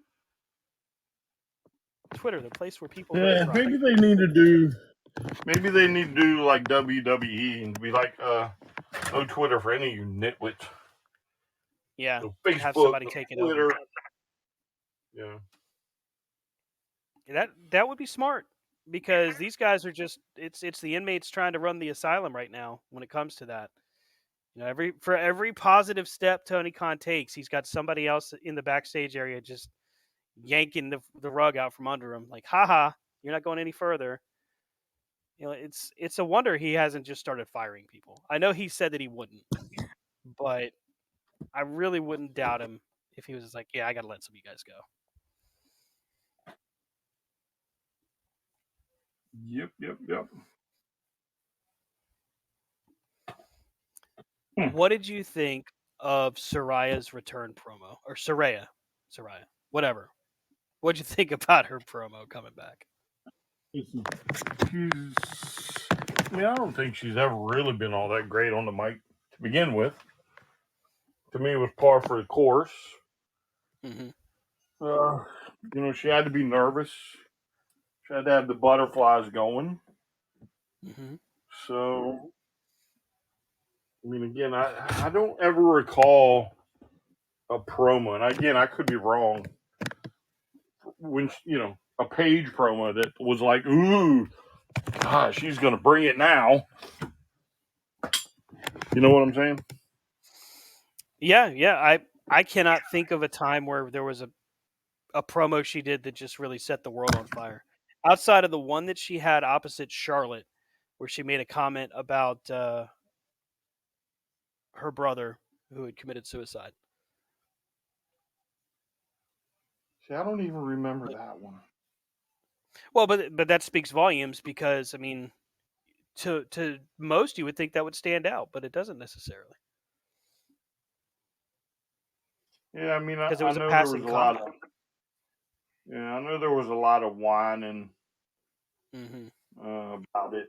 Twitter, the place where people really cry.
Maybe they need to do. Maybe they need to do like WWE and be like, no Twitter for any of you nitwits.
Yeah,
No
and have
Facebook,
somebody
no
take it
Twitter.
over.
Yeah.
That would be smart because these guys are just it's the inmates trying to run the asylum right now when it comes to that. You know, every positive step Tony Khan takes, he's got somebody else in the backstage area just yanking the rug out from under him. Like, haha, you're not going any further. You know, it's a wonder he hasn't just started firing people. I know he said that he wouldn't, but I really wouldn't doubt him if he was just like, yeah, I got to let some of you guys go.
Yep.
What did you think of Soraya's return promo or Soraya, whatever? What'd you think about her promo coming back?
I don't think she's ever really been all that great on the mic to begin with. To me, it was par for the course.
Mm-hmm.
She had to be nervous. She had to have the butterflies going.
Mm-hmm.
So, I mean, again, I don't ever recall a promo, and again, I could be wrong. When a page promo that was like, "Ooh, gosh, she's gonna bring it now." You know what I'm saying?
Yeah. I cannot think of a time where there was a promo she did that just really set the world on fire. Outside of the one that she had opposite Charlotte, where she made a comment about her brother who had committed suicide.
See, I don't even remember that one.
Well, but that speaks volumes because I mean, to most you would think that would stand out, but it doesn't necessarily
Yeah, I mean,
because it
I
was a
know there was
passing
a lot
comment.
of I know there was a lot of whining
Mm-hmm.
about it,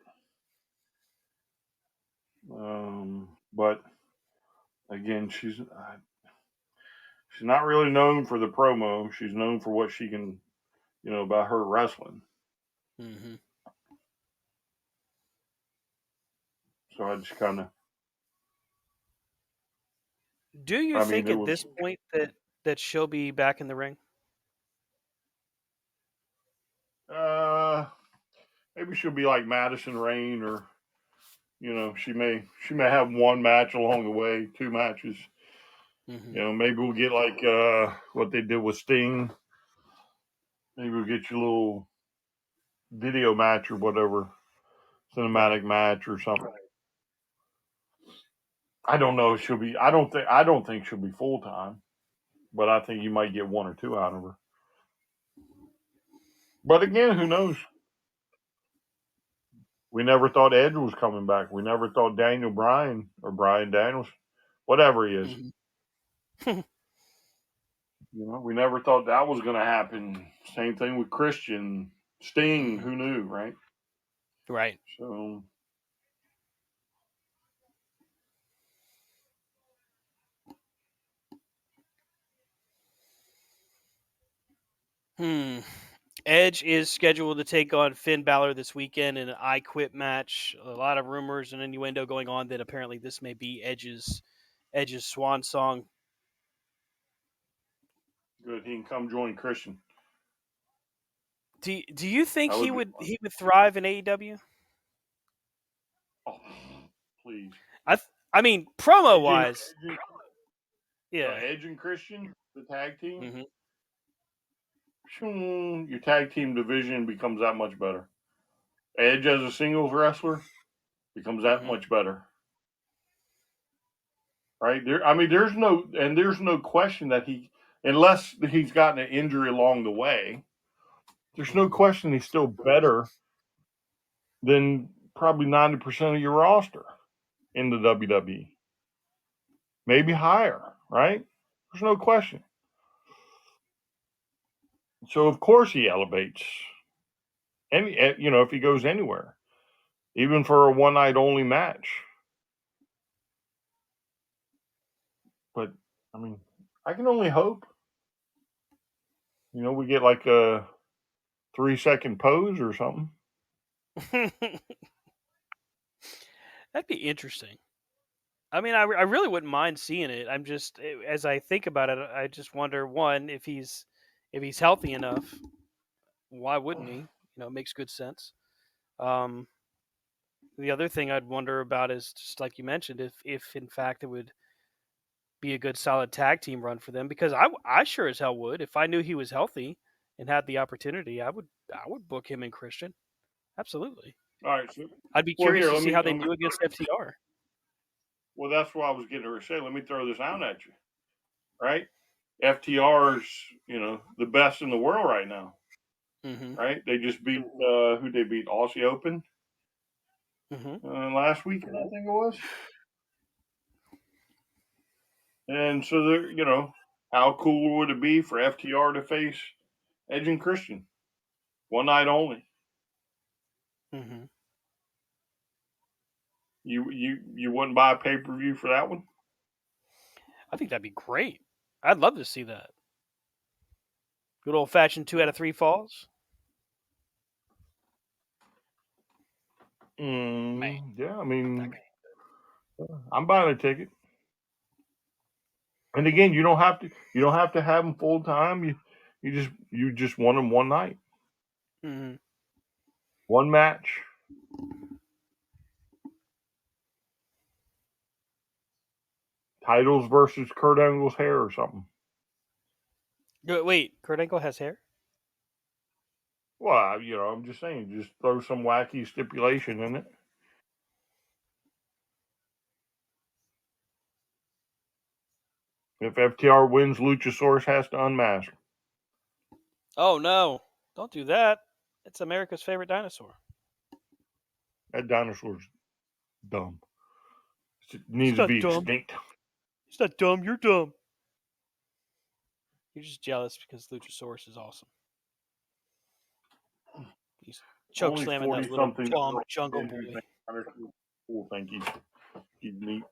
but again, she's not really known for the promo. She's known for what she can, about her wrestling.
Mm-hmm.
So I just kind of.
Do you think at this point that she'll be back in the ring?
Maybe she'll be like Madison Rain, or she may have one match along the way, 2 matches.
Mm-hmm.
Maybe we'll get like what they did with Sting. Maybe we'll get you a little video match or whatever, cinematic match or something. I don't know. I don't think she'll be full time, but I think you might get 1 or 2 out of her. But again, who knows? We never thought Edge was coming back. We never thought Daniel Bryan or Bryan Daniels, whatever he is.
Mm-hmm.
We never thought that was going to happen. Same thing with Christian, Sting.
Mm-hmm.
Who knew, right?
Right.
So.
Edge is scheduled to take on Finn Balor this weekend in an I Quit match. A lot of rumors and innuendo going on that apparently this may be Edge's swan song.
Good, he can come join Christian.
Do you think he would thrive in AEW?
Oh, please.
I mean, promo wise, yeah.
Edge and Christian, the tag team.
Mm-hmm.
Your tag team division becomes that much better. Edge as a singles wrestler becomes that much better. Right? There's no question that unless he's gotten an injury along the way, there's no question he's still better than probably 90% of your roster in the WWE. Maybe higher, right? There's no question. So of course he elevates. If he goes anywhere, even for a one night only match. But I can only hope. We get like a 3-second pose or something.
That'd be interesting. I mean, I really wouldn't mind seeing it. I'm just, as I think about it, I just wonder, one, if he's healthy enough, why wouldn't he? It makes good sense. The other thing I'd wonder about is just like you mentioned, if in fact it would be a good solid tag team run for them, because I sure as hell would. If I knew he was healthy and had the opportunity, I would book him and Christian. Absolutely.
All right. So,
I'd be curious to see how they do against FTR.
Well, that's what I was getting to say. Let me throw this out at you. Right? FTR's, the best in the world right now.
Mm-hmm.
Right? They just beat who they beat? Aussie Open last weekend, I think it was. And so they're, how cool would it be for FTR to face Edge and Christian? One night only.
Mm-hmm.
You wouldn't buy a pay-per-view for that one?
I think that'd be great. I'd love to see that. Good old-fashioned 2 out of 3 falls.
Yeah, I'm buying a ticket. And again, you don't have to have them full time. You just want them one night, one match. Titles versus Kurt Angle's hair or something.
Wait, Kurt Angle has hair?
Well, I'm just saying, just throw some wacky stipulation in it. If FTR wins, Luchasaurus has to unmask.
Oh no! Don't do that. It's America's favorite dinosaur.
That dinosaur's dumb. It needs to be extinct.
It's not dumb. You're dumb. You're just jealous because Luchasaurus is awesome. He's choke slamming that little bomb jungle boy.
Cool, thank you. He's neat.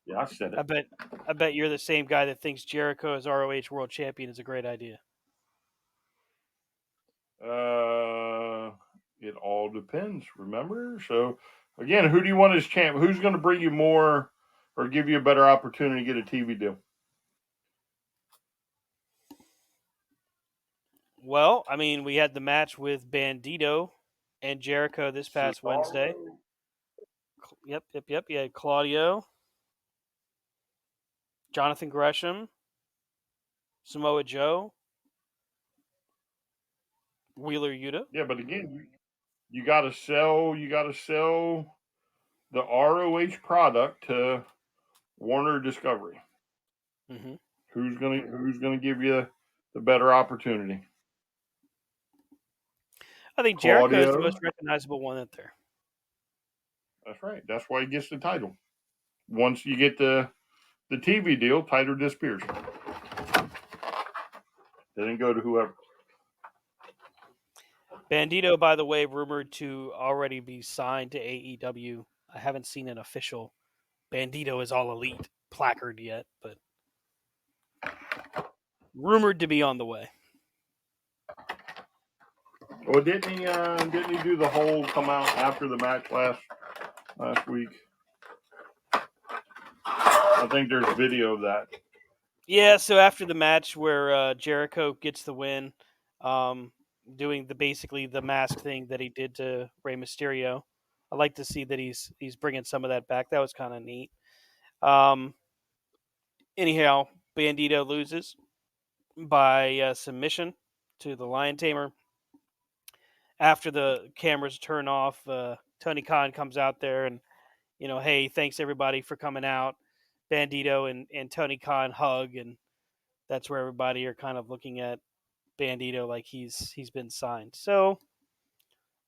Yeah, I said it.
I bet you're the same guy that thinks Jericho as ROH World Champion is a great idea.
It all depends. Remember, so again, who do you want as champ? Who's going to bring you more or give you a better opportunity to get a TV deal?
Well, I mean, we had the match with Bandito and Jericho this past Wednesday. Yep. You had Claudio, Jonathan Gresham, Samoa Joe, Wheeler Yuta.
Yeah, but again, you got to sell. You got to sell the ROH product to Warner Discovery.
Mm-hmm.
Who's gonna give you the better opportunity?
I think Jericho is the
Claudio.
most recognizable one out there.
That's right. That's why he gets the title. Once you get the TV deal, title disappears. They didn't go to whoever.
Bandito, by the way, rumored to already be signed to AEW. I haven't seen an official Bandito is all elite placard yet, but rumored to be on the way.
Well, didn't he do the whole come out after the match last week? I think there's video of that.
Yeah, so after the match where Jericho gets the win, doing basically the mask thing that he did to Rey Mysterio, I like to see that he's bringing some of that back. That was kind of neat. Anyhow, Bandito loses by submission to the Lion Tamer. After the cameras turn off, Tony Khan comes out there and, hey, thanks everybody for coming out. Bandito and Tony Khan hug, and that's where everybody are kind of looking at Bandito like he's been signed. So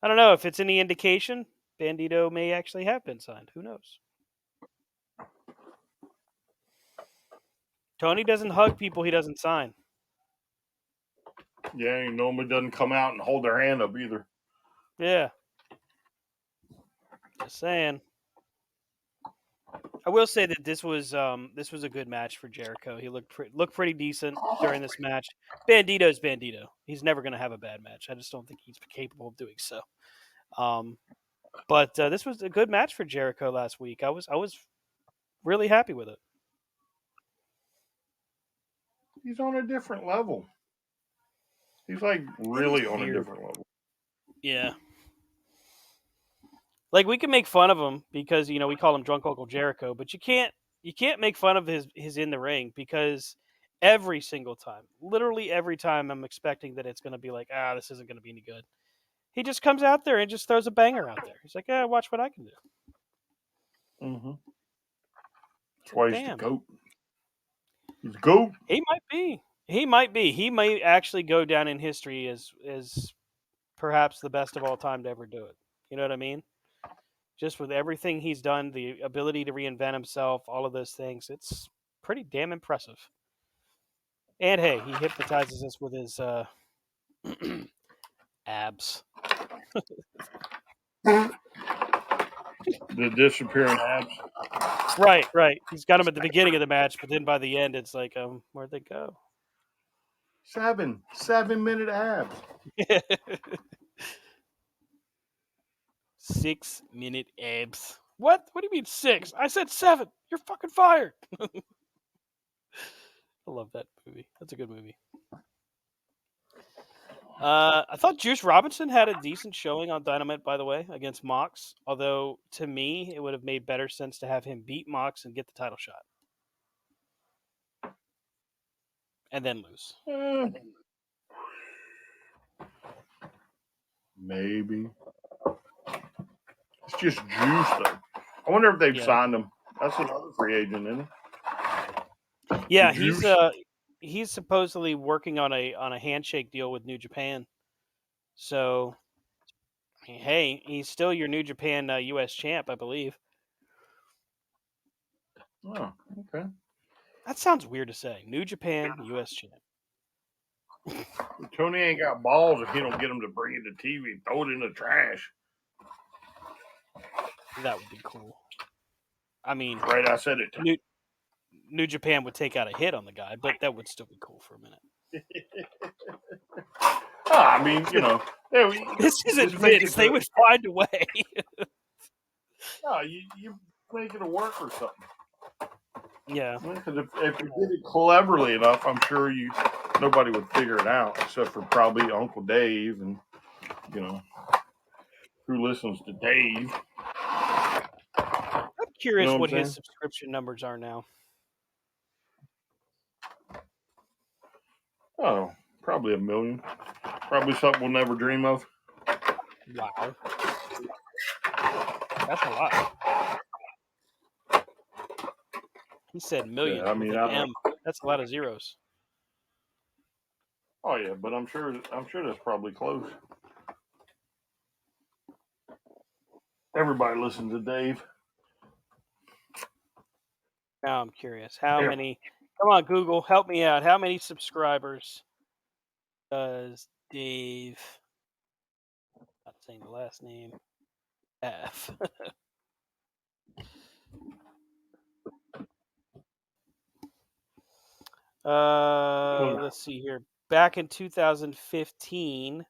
I don't know if it's any indication. Bandito may actually have been signed. Who knows? Tony doesn't hug people he doesn't sign.
Yeah, he normally doesn't come out and hold their hand up either.
Yeah. Just saying. I will say that this was a good match for Jericho. He looked pretty decent during this match. Bandito's Bandito. He's never going to have a bad match. I just don't think he's capable of doing so. But this was a good match for Jericho last week. I was really happy with it.
He's on a different level. He's like really on a different level.
Yeah. Like we can make fun of him because we call him Drunk Uncle Jericho, but you can't make fun of his in the ring because every single time, literally every time, I'm expecting that it's going to be like, this isn't going to be any good. He just comes out there and just throws a banger out there. He's like, watch what I can do.
Mm-hmm. That's why he's the GOAT. He's the GOAT.
He might be. He might be. He may actually go down in history as perhaps the best of all time to ever do it. You know what I mean? Just with everything he's done, the ability to reinvent himself, all of those things, it's pretty damn impressive. And hey, he hypnotizes us with his abs.
The disappearing abs.
Right. He's got them at the beginning of the match, but then by the end, it's like, where'd they go?
7-minute abs.
6-minute abs. What? What do you mean 6? I said 7. You're fucking fired. I love that movie. That's a good movie. I thought Juice Robinson had a decent showing on Dynamite, by the way, against Mox. Although, to me, it would have made better sense to have him beat Mox and get the title shot. And then lose.
Maybe. It's just Juice, though. I wonder if they've signed him. That's another free agent, isn't he?
Yeah, he's supposedly working on a handshake deal with New Japan. So, hey, he's still your New Japan U.S. champ, I believe.
Oh, okay.
That sounds weird to say. New Japan U.S. champ.
Tony ain't got balls if he don't get him to bring it to TV. Throw it in the trash.
That would be cool. I mean,
Right, I said it.
New Japan would take out a hit on the guy, but that would still be cool for a minute.
I mean,
This isn't
just make
Vince.
it
They would find a way.
no, you make it a work or something.
Yeah.
Because if you did it cleverly enough, I'm sure nobody would figure it out except for probably Uncle Dave and who listens to Dave.
I'm curious what his subscription numbers are now.
Oh, probably 1 million. Probably something we'll never dream of.
Wow. That's a lot. He said million with an M. That's a lot of zeros.
Oh yeah, but I'm sure that's probably close. Everybody listens to Dave.
Now I'm curious. How many? Come on, Google, help me out. How many subscribers does Dave? Not saying the last name. F. Let's see here. Back in 2015,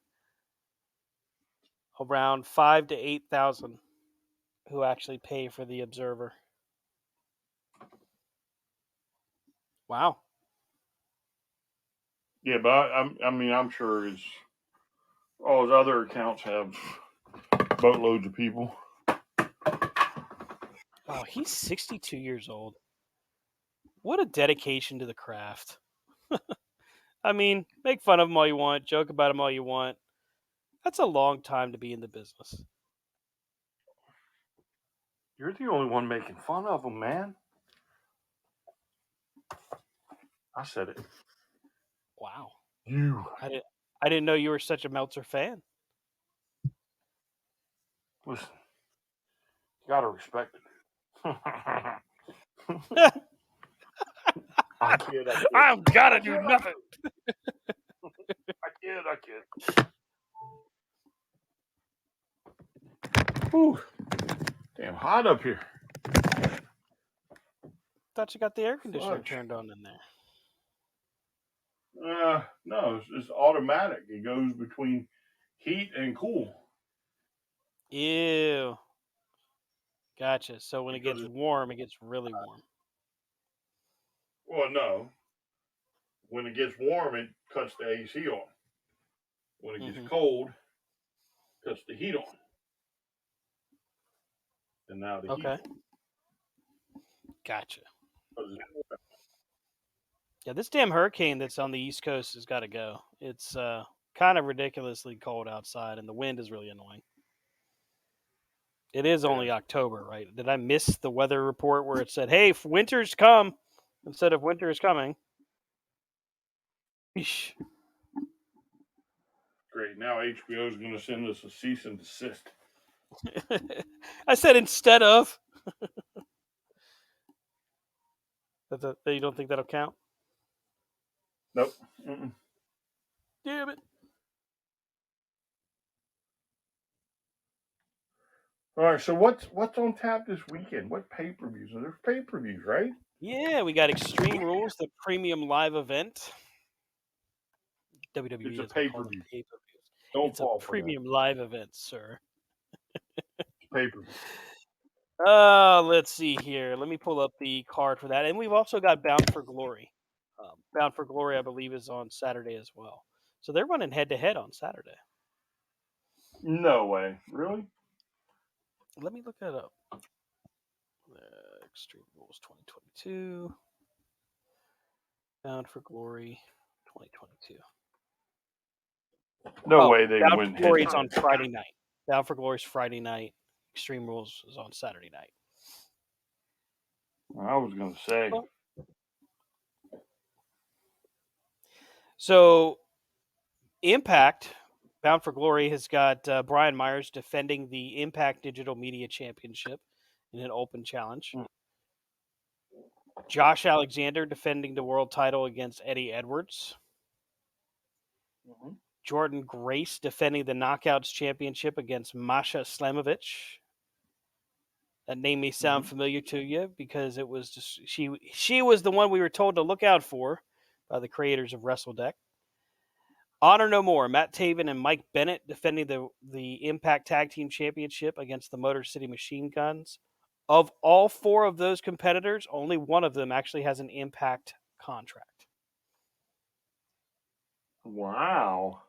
around 5,000 to 8,000 who actually pay for the Observer. Wow.
Yeah, but I'm sure all his other accounts have boatloads of people.
Oh, he's 62 years old. What a dedication to the craft. I mean, make fun of him all you want, joke about him all you want. That's a long time to be in the business.
You're the only one making fun of him, man. I said it.
Wow.
You.
I didn't know you were such a Meltzer fan.
Listen, you gotta respect it. I kid.
I'm gotta do nothing.
I kid. Whew. Damn hot up here.
Thought you got the air conditioner turned on in there.
No, it's automatic. It goes between heat and cool.
Ew. Gotcha. So when it gets warm, it gets really warm.
Well, no. When it gets warm, it cuts the AC on. When it gets cold, it cuts the heat on. And now the heat.
Okay. Gotcha. Yeah, this damn hurricane that's on the East Coast has got to go. It's kind of ridiculously cold outside, and the wind is really annoying. It is only October, right? Did I miss the weather report where it said, hey, winter's come instead of winter is coming? Eesh.
Great. Now HBO is going to send us a cease and desist.
I said instead of. You don't think that'll count?
Nope. Mm-mm.
Damn it.
All right, so what's on tap this weekend? What pay-per-views? There's pay-per-views, right?
Yeah, we got Extreme Rules, the premium live event. WWE
It's a
doesn't call them
pay-per-view.
pay-per-views.
Don't
It's a
fall for
premium live event, sir.
Pay-per-view.
Let's see here. Let me pull up the card for that. And we've also got Bound for Glory. Bound for Glory, I believe, is on Saturday as well. So they're running head-to-head on Saturday.
No way. Really?
Let me look that up. Extreme Rules 2022. Bound for Glory 2022.
No way they
Bound
win.
for Glory is on Friday night. Bound for Glory is Friday night. Extreme Rules is on Saturday night.
I was going to say.
So, Impact, Bound for Glory, has got Brian Myers defending the Impact Digital Media Championship in an open challenge. Josh Alexander defending the world title against Eddie Edwards. Jordan Grace defending the Knockouts Championship against Masha Slamovich. That name may sound familiar to you because it was just she was the one we were told to look out for by the creators of WrestleDeck. Honor No More, Matt Taven and Mike Bennett defending the Impact Tag Team Championship against the Motor City Machine Guns. Of all four of those competitors, only one of them actually has an Impact contract.
Wow.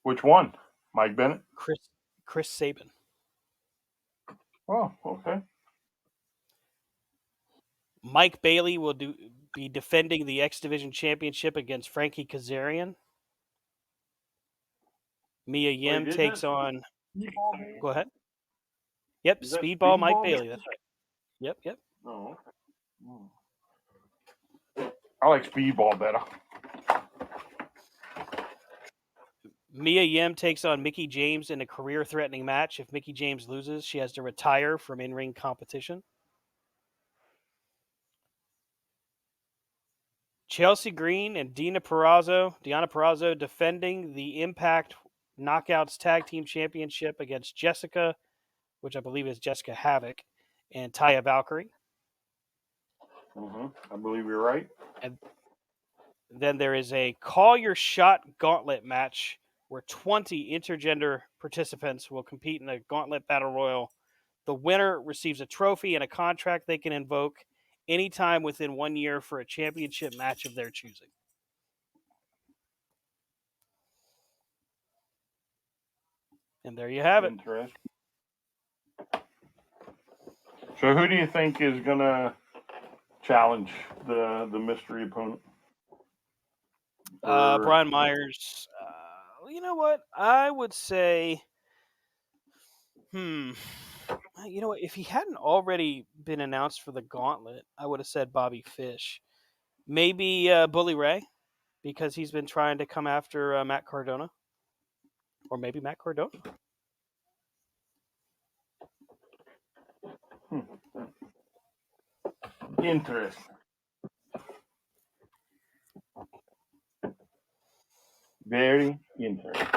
Which one? Mike Bennett?
Chris Sabin.
Oh, okay.
Mike Bailey will be defending the X Division Championship against Frankie Kazarian. Mia Yim takes on. Go ahead. Yep, Speedball Mike Bailey. That's right. Yep.
Oh. I like Speedball better.
Mia Yim takes on Mickie James in a career-threatening match. If Mickie James loses, she has to retire from in-ring competition. Chelsea Green and Deonna Purrazzo defending the Impact Knockouts Tag Team Championship against Jessica, which I believe is Jessica Havoc, and Taya Valkyrie.
I believe you're right.
And then there is a Call Your Shot gauntlet match where 20 intergender participants will compete in a gauntlet battle royal. The winner receives a trophy and a contract they can invoke anytime within 1 year for a championship match of their choosing. And there you have it.
Interesting. So who do you think is going to challenge the mystery opponent?
Brian Myers. You know what? I would say, you know what? If he hadn't already been announced for the gauntlet, I would have said Bobby Fish. Maybe Bully Ray, because he's been trying to come after Matt Cardona. Or maybe Matt Cardona.
Interesting. Very interesting.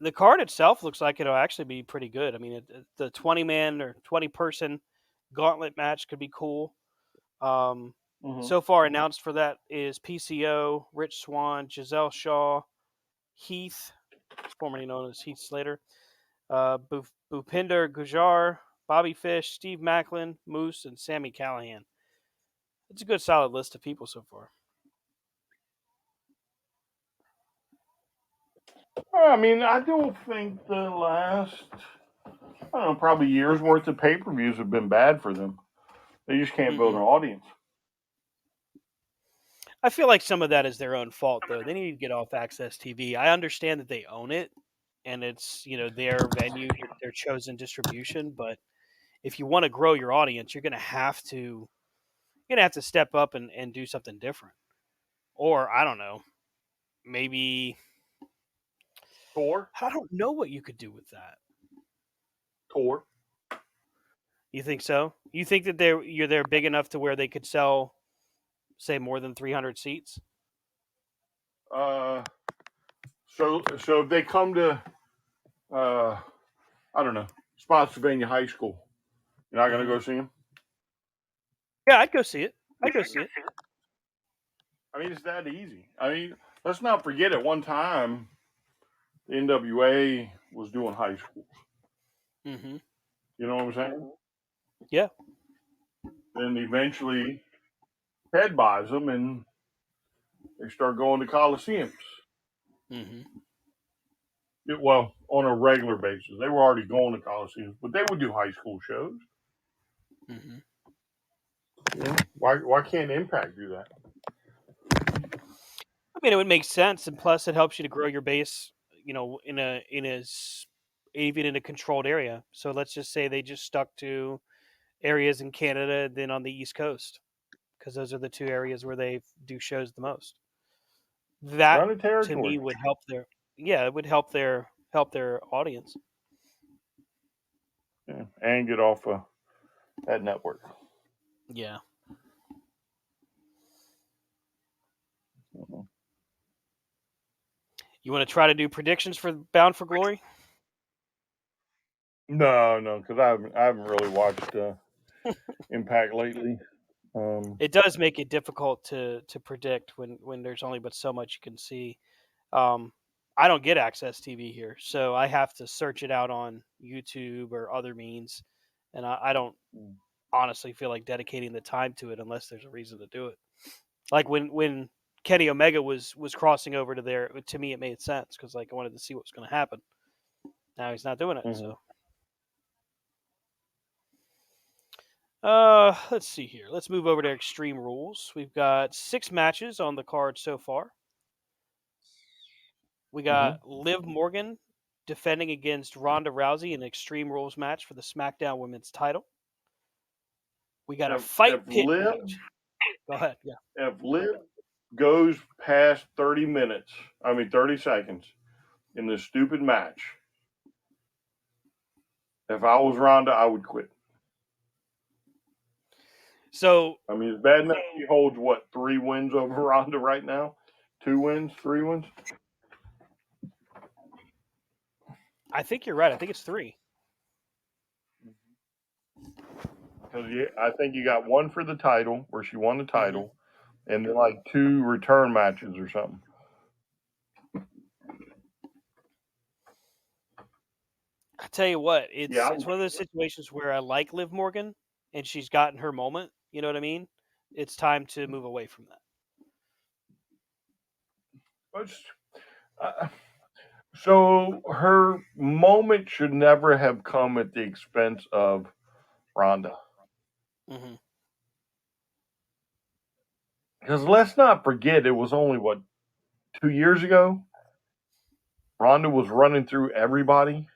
The card itself looks like it'll actually be pretty good. I mean, the 20-man or 20-person gauntlet match could be cool. So far announced for that is PCO, Rich Swann, Giselle Shaw, Heath, formerly known as Heath Slater, Bhupinder Gujar, Bobby Fish, Steve Macklin, Moose, and Sammy Callahan. It's a good, solid list of people so far.
I mean, I don't think the last, probably year's worth of pay-per-views have been bad for them. They just can't build an audience.
I feel like some of that is their own fault, though. They need to get off Access TV. I understand that they own it, and it's their venue, their chosen distribution. But if you want to grow your audience, you're gonna have to step up and do something different. Or I don't know, maybe
Tour.
I don't know what you could do with that.
Tour.
You think so? You think that they're big enough to where they could sell, say, more than 300 seats?
So if they come to, I don't know, Spotsylvania High School, you're not going to go see them?
Yeah, I'd go see it.
I mean, it's that easy. I mean, let's not forget at one time, the NWA was doing high schools.
Mm-hmm.
You know what I'm saying?
Yeah.
Then eventually, Ted buys them, and they start going to coliseums.
Mm-hmm.
Well, on a regular basis. They were already going to coliseums, but they would do high school shows.
Mm-hmm.
Yeah. Why can't Impact do that?
I mean, it would make sense, and plus, it helps you to grow your base. Even in a controlled area. So let's just say they just stuck to areas in Canada, then on the East Coast, because those are the two areas where they do shows the most. That to me would help it would help their audience.
Yeah, and get off that network.
Yeah. You want to try to do predictions for Bound for Glory?
No, because I haven't really watched Impact lately.
It does make it difficult to predict when there's only but so much you can see. I don't get Access TV here, so I have to search it out on YouTube or other means, and I don't honestly feel like dedicating the time to it unless there's a reason to do it. Like when Kenny Omega was crossing over to there, to me it made sense because like I wanted to see what was going to happen. Now he's not doing it,
Mm-hmm.
so. Let's see here. Let's move over to Extreme Rules. We've got 6 matches on the card so far. We got Liv Morgan defending against Ronda Rousey in an Extreme Rules match for the SmackDown Women's title. We got a fight pit match. Go ahead. Yeah.
If Liv goes past 30 seconds in this stupid match, if I was Ronda, I would quit.
So
I mean, it's bad enough she holds, 3 wins over Ronda right now? 2 wins? 3 wins?
I think you're right. I think it's 3.
Because I think you got 1 for the title, where she won the title, and then like 2 return matches or something.
I tell you what, it's
Yeah,
one of those situations where I like Liv Morgan and she's gotten her moment. You know what I mean? It's time to move away from that.
So her moment should never have come at the expense of Ronda.
Mm-hmm.
Because let's not forget, it was only 2 years ago. Ronda was running through everybody,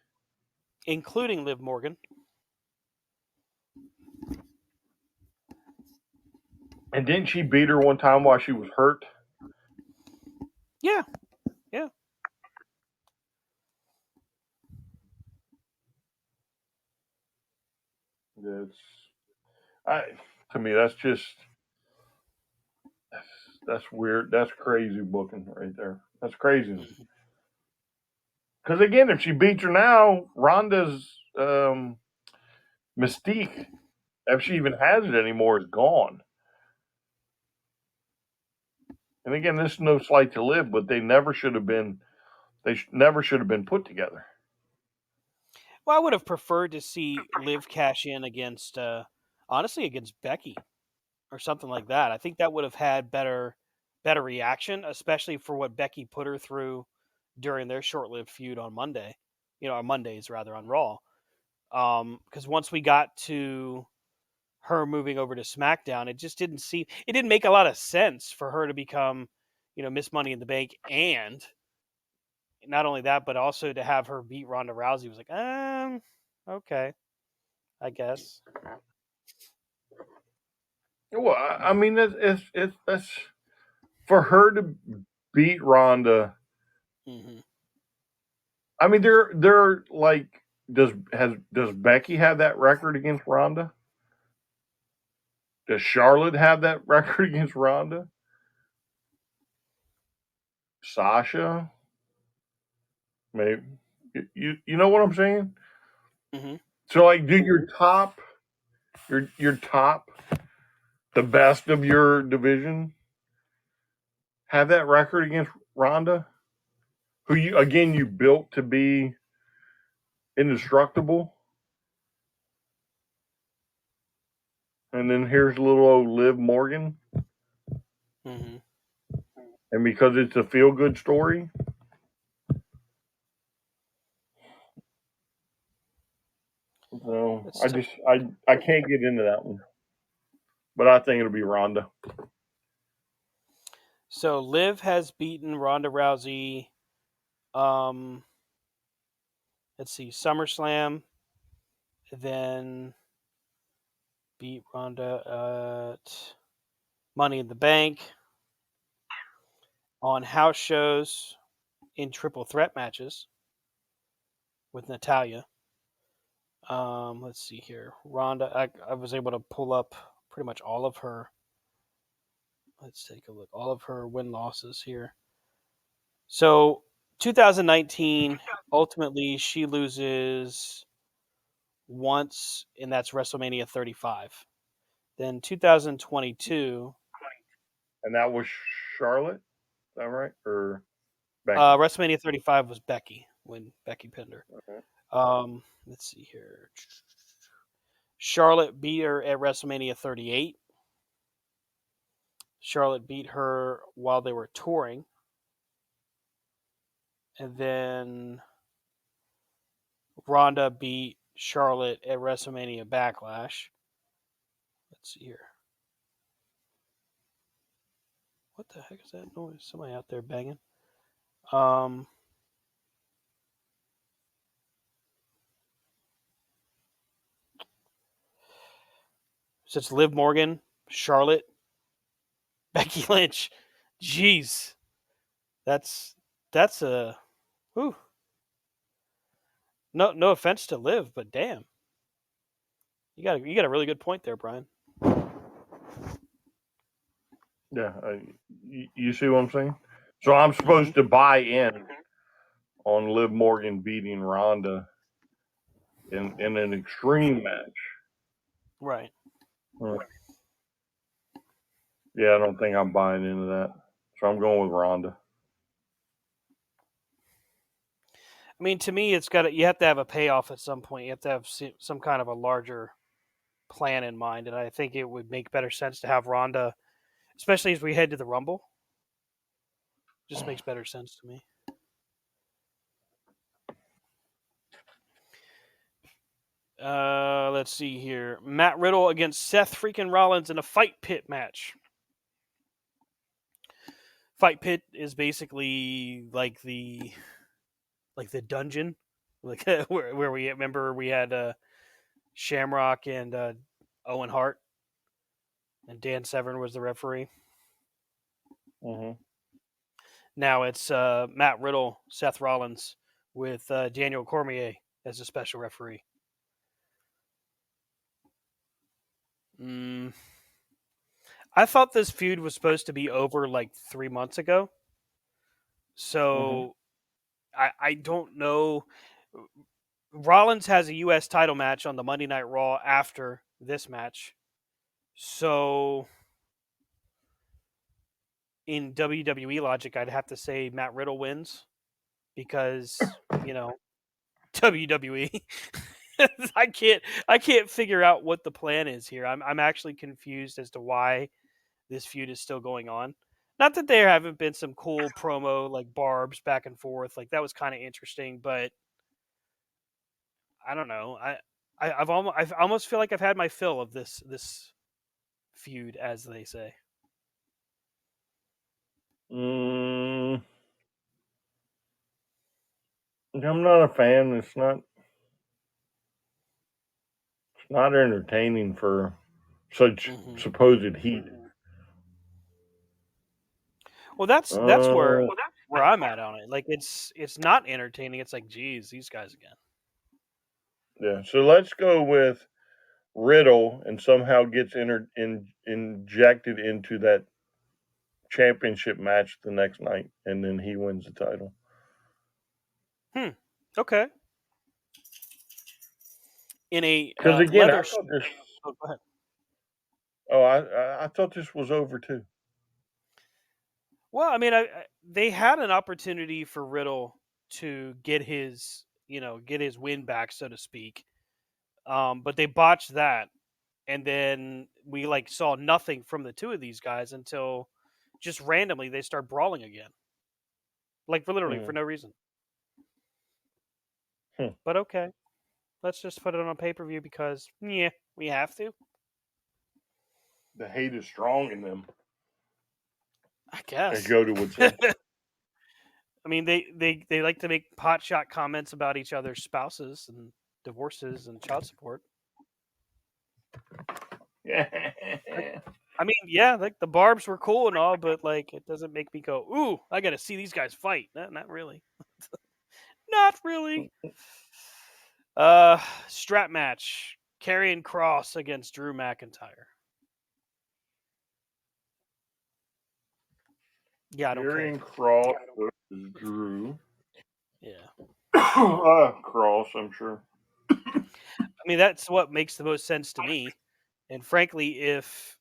Including Liv Morgan.
and didn't she beat her one time while she was hurt?
Yeah. Yeah.
To me, that's weird. That's crazy booking right there. That's crazy. Because again, if she beats her now, Ronda's mystique, if she even has it anymore, is gone. And again, this is no slight to Liv, but they never should have been. Never should have been put together.
Well, I would have preferred to see Liv cash in against, honestly, against Becky or something like that. I think that would have had better reaction, especially for what Becky put her through during their short-lived feud on Monday. On Mondays rather on Raw. Because once we got to her moving over to SmackDown, it just didn't make a lot of sense for her to become, Miss Money in the Bank, and not only that, but also to have her beat Ronda Rousey was like, okay, I guess.
Well, I mean, that's for her to beat Ronda.
Mm-hmm.
I mean, they're like, does Becky have that record against Ronda? Does Charlotte have that record against Ronda? Sasha? Maybe. You know what I'm saying?
Mm-hmm.
So like, do your top, the best of your division, have that record against Ronda, who you built to be indestructible, and then here's little old Liv Morgan,
Mm-hmm.
and because it's a feel good story. So I can't get into that one, but I think it'll be Ronda.
So Liv has beaten Ronda Rousey. Um, let's see, SummerSlam, then beat Ronda at Money in the Bank, on house shows, in triple threat matches with Natalya. Let's see here, Ronda. I was able to pull up pretty much all of her. Let's take a look. All of her win losses here. So 2019, ultimately, she loses once, and that's WrestleMania 35. Then 2022,
And that was Charlotte. Is that right? Or Becky?
WrestleMania 35 was Becky when Becky pinned her.
Okay.
Let's see here. Charlotte beat her at WrestleMania 38. Charlotte beat her while they were touring. And then Ronda beat Charlotte at WrestleMania Backlash. Let's see here. What the heck is that noise? Somebody out there banging. So it's Liv Morgan, Charlotte, Becky Lynch. Jeez. That's a whew. No offense to Liv, but damn. You got a really good point there, Brian.
Yeah, you see what I'm saying? So I'm supposed to buy in on Liv Morgan beating Ronda in an extreme match.
Right.
Yeah, I don't think I'm buying into that. So I'm going with Ronda.
I mean, to me, you have to have a payoff at some point. You have to have some kind of a larger plan in mind, and I think it would make better sense to have Ronda, especially as we head to the Rumble. Just makes better sense to me. Let's see here. Matt Riddle against Seth freaking Rollins in a fight pit match. Fight pit is basically like the dungeon, like where we remember we had Shamrock and Owen Hart, and Dan Severn was the referee.
Mm-hmm.
Now it's Matt Riddle, Seth Rollins, with Daniel Cormier as a special referee. I thought this feud was supposed to be over like 3 months ago. So I don't know. Rollins has a U.S. title match on the Monday Night Raw after this match. So in WWE logic, I'd have to say Matt Riddle wins because, WWE. I can't figure out what the plan is here. I'm actually confused as to why this feud is still going on. Not that there haven't been some cool promo like barbs back and forth, like that was kind of interesting, but I don't know. I almost feel like I've had my fill of this feud, as they say.
I'm not a fan. It's not entertaining for such supposed heat.
Well, that's where I'm at on it. Like it's not entertaining. It's like, geez, these guys again.
Yeah. So let's go with Riddle and somehow gets injected into that championship match the next night, and then he wins the title.
Okay. In a
Because again,
leather.
I thought this.
Oh, go ahead.
Oh, I thought this was over too.
Well, I mean, they had an opportunity for Riddle to get his win back, so to speak. But they botched that, and then we saw nothing from the two of these guys until just randomly they start brawling again, like for literally for no reason. But okay, let's just put it on pay-per-view because we have to.
The hate is strong in them.
I guess.
As Yoda would say.
I mean, they like to make potshot comments about each other's spouses and divorces and child support. I mean, yeah, like the barbs were cool and all, but like it doesn't make me go, "Ooh, I got to see these guys fight." Not really. Not really. Strap match: Karrion Kross against Drew McIntyre. Yeah, I don't care.
Karrion Kross versus Drew.
Yeah.
Cross, I'm sure.
I mean, that's what makes the most sense to me. And frankly, if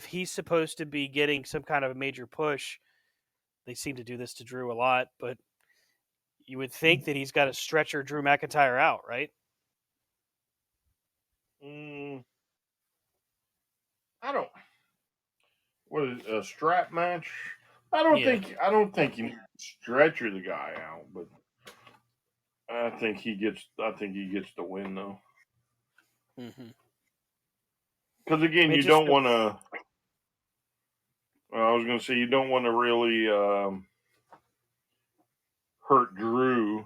he's supposed to be getting some kind of a major push, they seem to do this to Drew a lot, but you would think that he's got to stretcher Drew McIntyre out, right?
I don't. What is a strap match? I don't
Yeah.
think you need to stretcher the guy out, but I think he gets the win though.
Mm-hmm.
Because
I
again,
mean,
you
just
don't want to. I was going to say you don't want to really hurt Drew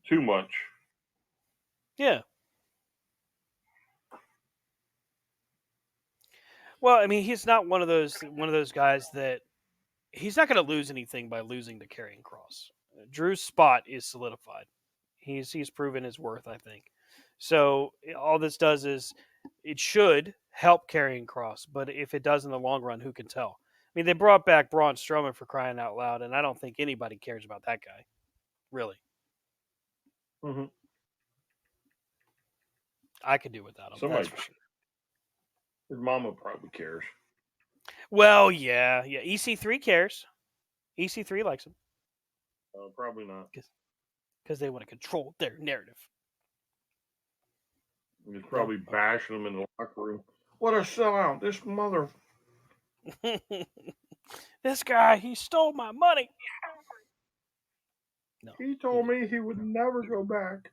too much.
yeah. Well, I mean, he's not one of those guys that he's not going to lose anything by losing to Karrion Cross. Drew's spot is solidified. He's proven his worth, I think. So all this does is it should help Karrion Cross, but if it does in the long run, who can tell? I mean, they brought back Braun Strowman for crying out loud, and I don't think anybody cares about that guy, really.
Mm-hmm.
I could do without him.
Somebody,
That's for sure.
his mama probably cares.
Well, yeah. EC3 cares. EC3 likes him
Probably not.
because they want to control their narrative.
He's probably bashing him in the locker room. What a sellout! This mother.
This guy, he stole my money. No,
He told me he would never go back.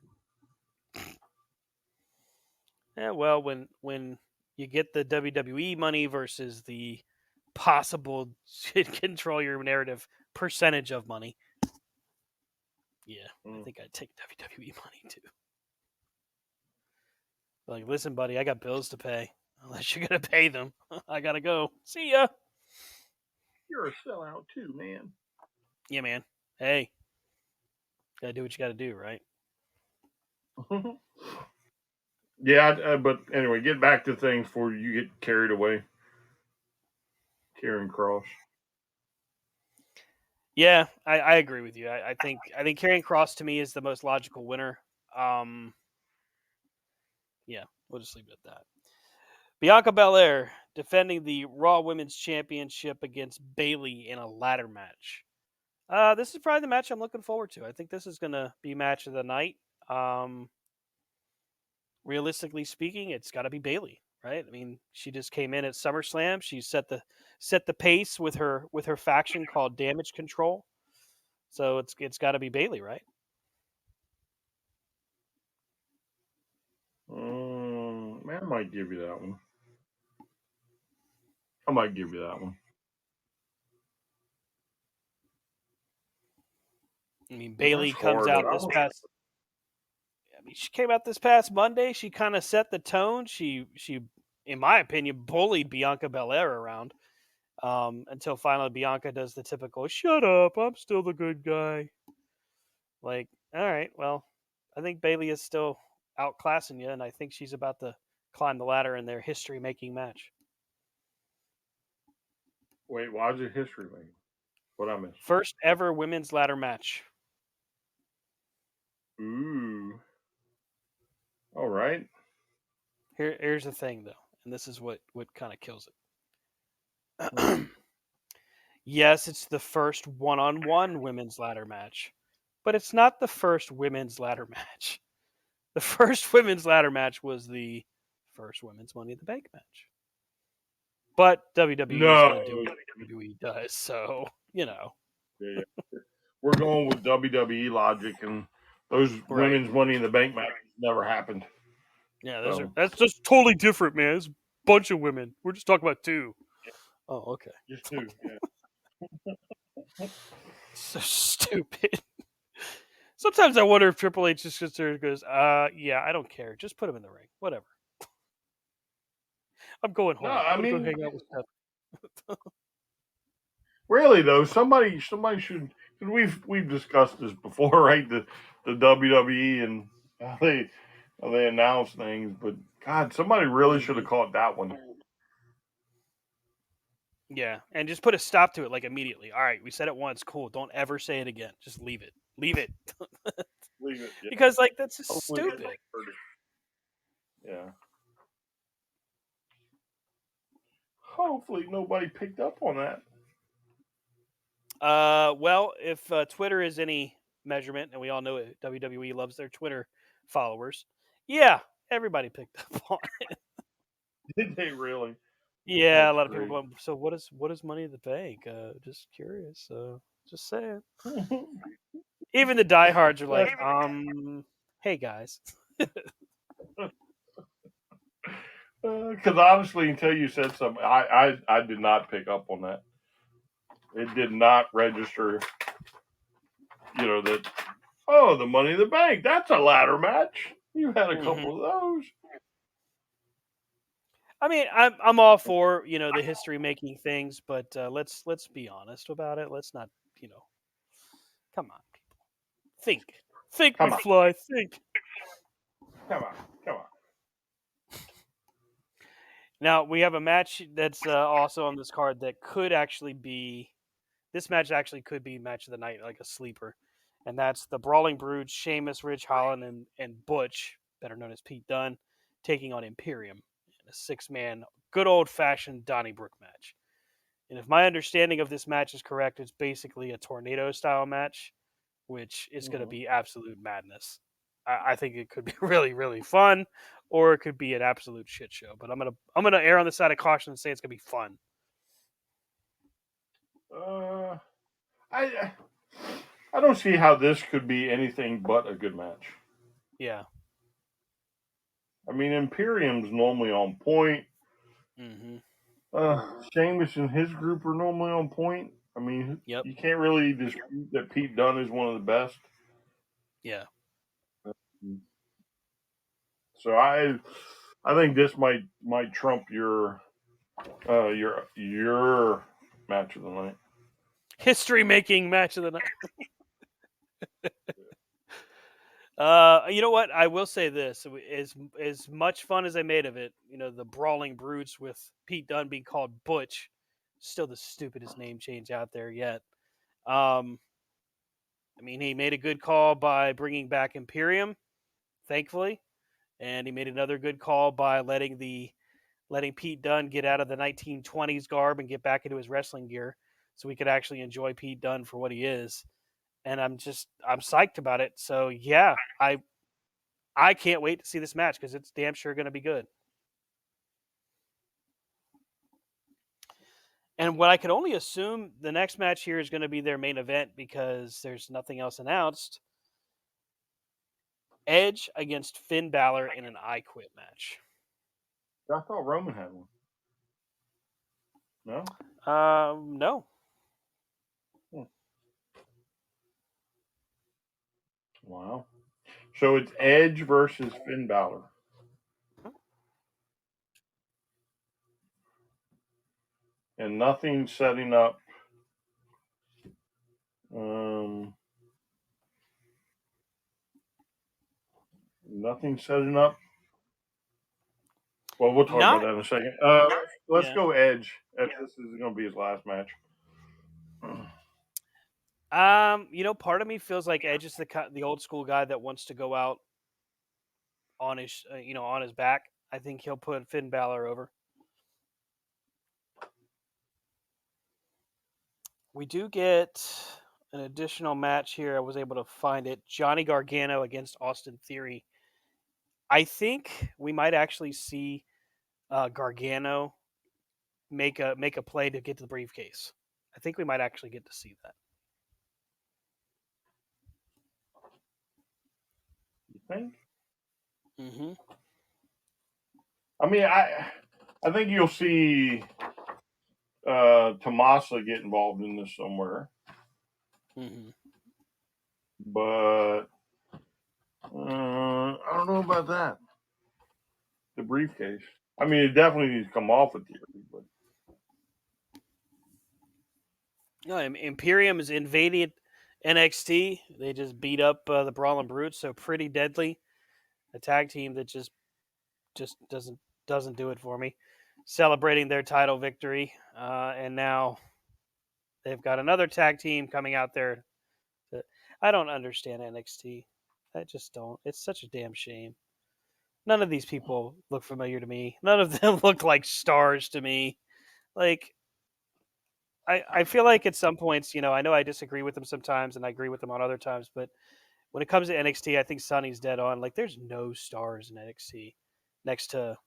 Yeah, well, when you get the WWE money versus the possible control your narrative percentage of money, yeah, I think I'd take WWE money too. Like, listen, buddy, I got bills to pay. Unless you're gonna pay them, I gotta go. See ya.
You're a sellout too, man.
Yeah, man. Hey, gotta do what you gotta do, right?
Yeah, but anyway, get back to things before you get carried away. Karrion Cross.
Yeah, I agree with you. I think Karrion Cross to me is the most logical winner. Yeah, we'll just leave it at that. Bianca Belair defending the Raw Women's Championship against Bayley in a ladder match. This is probably the match I'm looking forward to. I think this is going to be match of the night. Realistically speaking, it's got to be Bayley, right? I mean, she just came in at SummerSlam. She set the pace with her faction called Damage Control. So it's got to be Bayley, right?
Man, I might give you that one. I might give you that one.
I mean, Bayley
That's
comes
hard.
out this past. I mean, she came out this past Monday. She kind of set the tone. She, in my opinion, bullied Bianca Belair around until finally Bianca does the typical "Shut up, I'm still the good guy." Like, all right, well, I think Bayley is still outclassing you, and I think she's about to climb the ladder in their history-making match.
Wait, why is it history making? What I missed?
First ever women's ladder match.
Ooh. All right.
Here's the thing, though, and this is what kind of kills it. Yes, it's the first one-on-one women's ladder match, but it's not the first women's ladder match. The first women's ladder match was the first women's Money in the Bank match. But WWE is going to do what WWE does, so, you know.
Yeah. We're going with WWE logic, and those women's Money in the Bank matches never happened.
Yeah, that's just totally different, man. It's a bunch of women. We're just talking about two. Oh, okay.
Just two, yeah.
So stupid. Sometimes I wonder if Triple H just sits there and goes, yeah, I don't care. Just put him in the ring. Whatever. I'm going home.
No, I
I'm going to
mean,
go hang out with Steph.
really though, somebody should. We've discussed this before, right? The WWE and how they announce things, but God, somebody really should have caught that one.
Yeah, and just put a stop to it like immediately. All right, we said it once. Cool. Don't ever say it again. Just leave it. Leave it.
Leave it. Yeah.
Because like that's just
Hopefully,
stupid.
yeah. Hopefully, nobody picked up on that.
Well, if Twitter is any measurement, and we all know it, WWE loves their Twitter followers. Yeah, everybody picked up on it.
Did they really?
Yeah, a
That's
lot of people
great.
going. So what is Money in the Bank? Just curious. Just saying. Even the diehards are like, hey guys.
Because honestly, until you said something, I did not pick up on that. It did not register. That. Oh, the Money in the Bank. That's a ladder match. You had a couple of those.
I mean, I'm all for the history making things, but let's be honest about it. Let's not come on, people. Think,
Come on,
McFly, think.
come on, come on.
Now we have a match that's also on this card that could actually be. This match actually could be match of the night, like a sleeper, and that's the Brawling Brutes, Sheamus, Ridge Holland, and Butch, better known as Pete Dunne, taking on Imperium in a 6-man, good old fashioned Donnybrook match. And if my understanding of this match is correct, it's basically a tornado style match, which is going to be absolute madness. I think it could be really, really fun, or it could be an absolute shit show. But I'm gonna err on the side of caution and say it's gonna be fun.
I I don't see how this could be anything but a good match.
Yeah.
I mean, Imperium's normally on point.
Mm-hmm.
Sheamus and his group are normally on point. I mean,
Yep.
you can't really dispute that Pete Dunne is one of the best.
Yeah.
So I think this might trump your match of the night.
History making match of the night. You know what? I will say this: as much fun as I made of it, the Brawling Brutes with Pete Dunne being called Butch, still the stupidest name change out there yet. I mean, he made a good call by bringing back Imperium, thankfully, and he made another good call by letting Pete Dunne get out of the 1920s garb and get back into his wrestling gear, so we could actually enjoy Pete Dunne for what he is. And I'm psyched about it. So yeah, I can't wait to see this match because it's damn sure going to be good. And what I could only assume the next match here is going to be their main event because there's nothing else announced. Edge against Finn Balor in an I Quit match.
I thought Roman had one. No.
No.
Wow. So it's Edge versus Finn Balor. And nothing setting up. Nothing setting up. Well, we'll talk about that in a second. Let's go Edge. This is going to be his last match.
Part of me feels like Edge is the old school guy that wants to go out on his, on his back. I think he'll put Finn Balor over. We do get an additional match here. I was able to find it. Johnny Gargano against Austin Theory. I think we might actually see Gargano make a play to get to the briefcase. I think we might actually get to see that.
You think?
Mm-hmm.
I mean, I think you'll see Tomasa get involved in this somewhere.
Mm-hmm.
But I don't know about that. The briefcase. I mean, it definitely needs to come off with Theory, but
Imperium has invaded NXT. They just beat up the Brawling Brutes, so pretty deadly. A tag team that just doesn't do it for me. celebrating their title victory, and now they've got another tag team coming out there. I don't understand NXT. I just don't. It's such a damn shame. None of these people look familiar to me. None of them look like stars to me. Like, I feel like at some points, I know I disagree with them sometimes and I agree with them on other times, but when it comes to NXT, I think Sonny's dead on. Like, there's no stars in NXT next to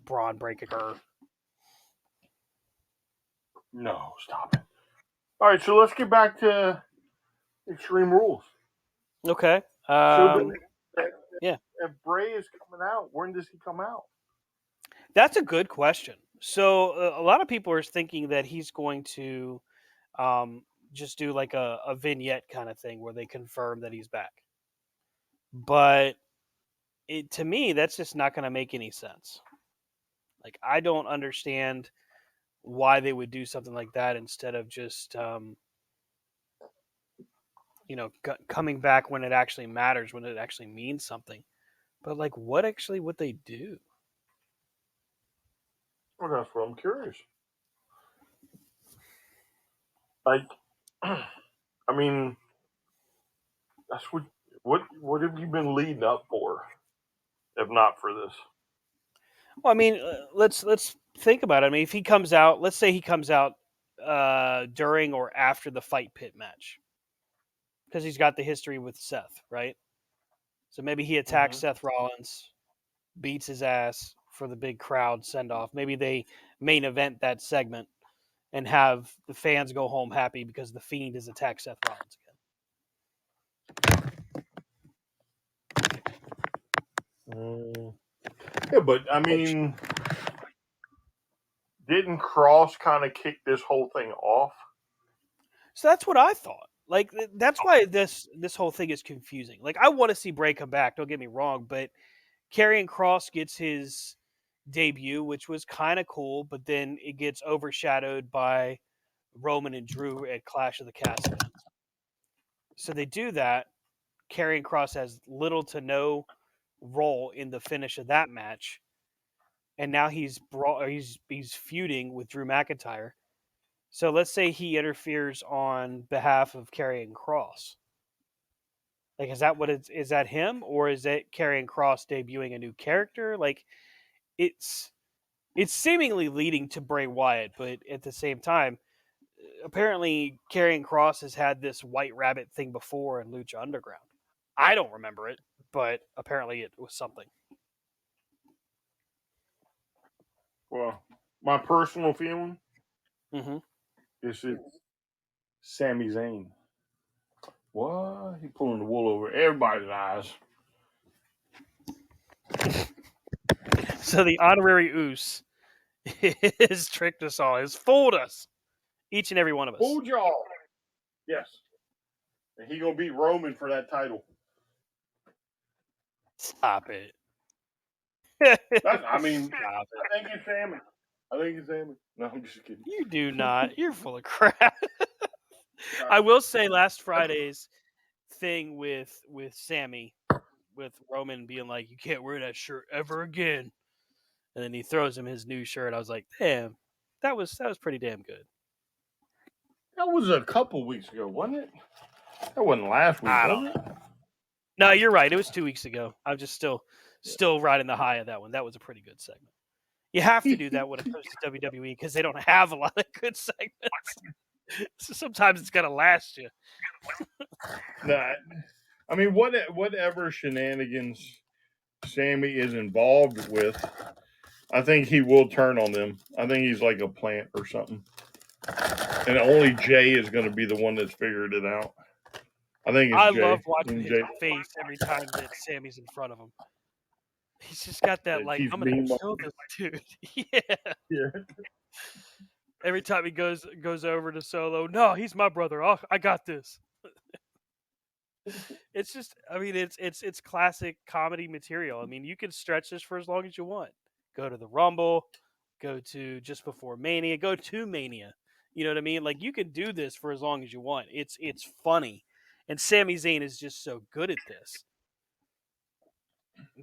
Braun Breaker.
No, stop it. All right, so let's get back to Extreme Rules.
Okay.
If Bray is coming out, when does he come out?
That's a good question. So a lot of people are thinking that he's going to just do like a vignette kind of thing where they confirm that he's back. But to me, that's just not going to make any sense. Like, I don't understand why they would do something like that instead of just coming back when it actually matters, when it actually means something. But like, what actually would they do?
Well, that's what I'm curious. Like, I mean, that's what have you been leading up for, if not for this?
Well, I mean, let's think about it. I mean, if he comes out, let's say he comes out during or after the Fight Pit match, because he's got the history with Seth, right? So maybe he attacks Seth Rollins, beats his ass for the big crowd send off. Maybe they main event that segment and have the fans go home happy because the Fiend has attacked Seth Rollins
again. Yeah, but I mean, didn't Cross kind of kick this whole thing off?
So that's what I thought. Like, that's why this whole thing is confusing. Like, I want to see Bray come back. Don't get me wrong, but Karrion Kross gets his debut, which was kind of cool, but then it gets overshadowed by Roman and Drew at Clash of the Castle. So they do that. Karrion Kross has little to no role in the finish of that match, and now he's feuding with Drew McIntyre. So let's say he interferes on behalf of Karrion Kross. Like, is that him, or is it Karrion Kross debuting a new character? Like, it's seemingly leading to Bray Wyatt, but at the same time, apparently Karrion Kross has had this White Rabbit thing before in Lucha Underground. I don't remember it, but apparently it was something.
Well, my personal feeling
is
it's Sami Zayn. What? He pulling the wool over everybody's eyes.
So the honorary Oos has tricked us all, has fooled us, each and every one of us.
Fooled y'all. Yes. And he gonna beat Roman for that title.
Stop it.
I think it's Sammy. No, I'm just kidding.
You do not. You're full of crap. I will say last Friday's thing with Sammy, with Roman being like, "You can't wear that shirt ever again," and then he throws him his new shirt. I was like, "Damn, that was pretty damn good."
That was a couple weeks ago, wasn't it? That wasn't last week, was it?
No, you're right. It was 2 weeks ago. I'm just still riding the high of that one. That was a pretty good segment. You have to do that when it comes to WWE because they don't have a lot of good segments. So sometimes it's got to last you.
Nah, I mean, whatever shenanigans Sammy is involved with, I think he will turn on them. I think he's like a plant or something. And only Jay is going to be the one that's figured it out. I think it's Jay.
I love watching his face every time that Sammy's in front of him. He's just got that, like, I'm going to kill this dude. Yeah. Every time he goes over to Solo, no, he's my brother. I got this. It's just, I mean, it's classic comedy material. I mean, you can stretch this for as long as you want. Go to the Rumble, go to just before Mania, go to Mania. You know what I mean? Like, you can do this for as long as you want. It's funny. And Sami Zayn is just so good at this.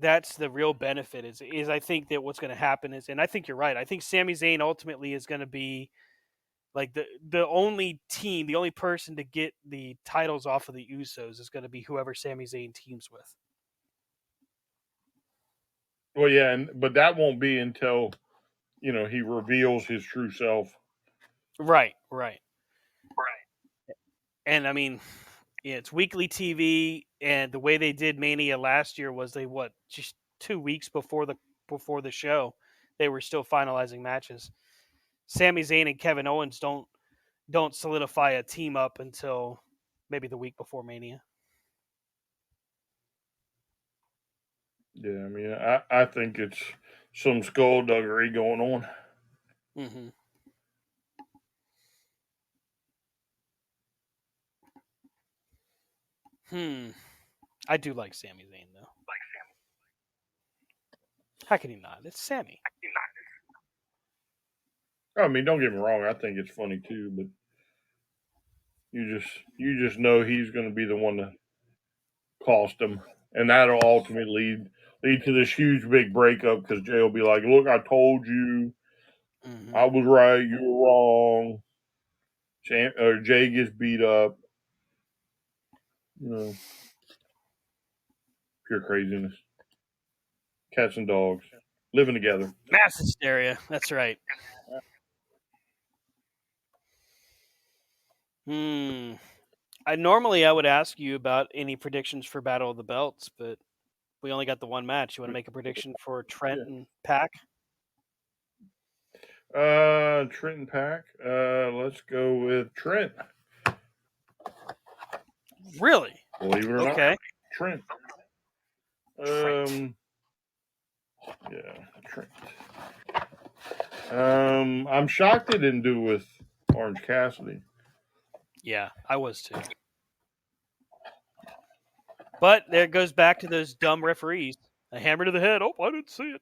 that's the real benefit. Is I think that what's going to happen is, and I think you're right. I think Sami Zayn ultimately is going to be like the only team, the only person to get the titles off of the Usos is going to be whoever Sami Zayn teams with.
Well, yeah, but that won't be until he reveals his true self.
Right, right. And I mean, yeah, it's weekly TV, and the way they did Mania last year was just 2 weeks before the show, they were still finalizing matches. Sami Zayn and Kevin Owens don't solidify a team up until maybe the week before Mania.
Yeah, I mean, I think it's some skullduggery going on.
Mm-hmm. I do like Sami Zayn though. How can he not? It's Sammy.
I mean, don't get me wrong. I think it's funny too, but you just know he's going to be the one to cost him, and that'll ultimately lead to this huge big breakup because Jay will be like, "Look, I told you,
Mm-hmm.
I was right, you were wrong." Jay gets beat up. You know, pure craziness. Cats and dogs living together.
Mass hysteria. That's right. Hmm. I would ask you about any predictions for Battle of the Belts, but we only got the one match. You want to make a prediction for Trent
Yeah.
and Pac?
Trent and Pack. Let's go with Trent.
Really?
Believe it or not,
Okay.
Trent.
Trent.
Yeah, Trent. I'm shocked they didn't do with Orange Cassidy.
Yeah, I was too. But there it goes back to those dumb referees. A hammer to the head. Oh, I didn't see it.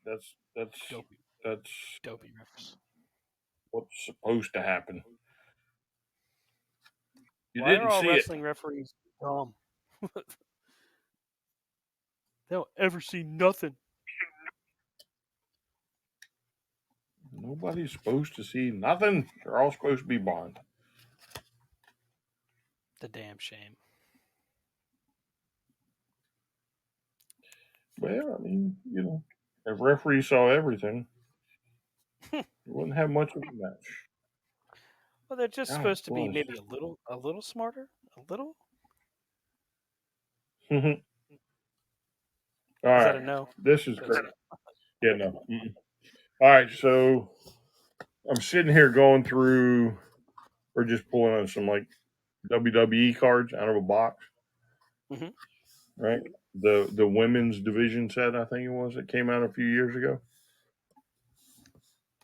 That's that's
Dopey,
that's
dopey refs.
what's supposed to happen. You
Why are
didn't
all
see it.
wrestling referees dumb? They don't ever see nothing.
Nobody's supposed to see nothing. They're all supposed to be blind.
The damn shame.
Well, I mean, if referees saw everything, you wouldn't have much of a match.
Well, they're just
God
supposed to be
bless.
maybe a little smarter, a little.
All
Is that
right,
a no?
this is great. Yeah, no. Mm-mm. All right, so I'm sitting here going through, or just pulling on some like WWE cards out of a box,
Mm-hmm.
right? The women's division set, I think it was, that came out a few years ago.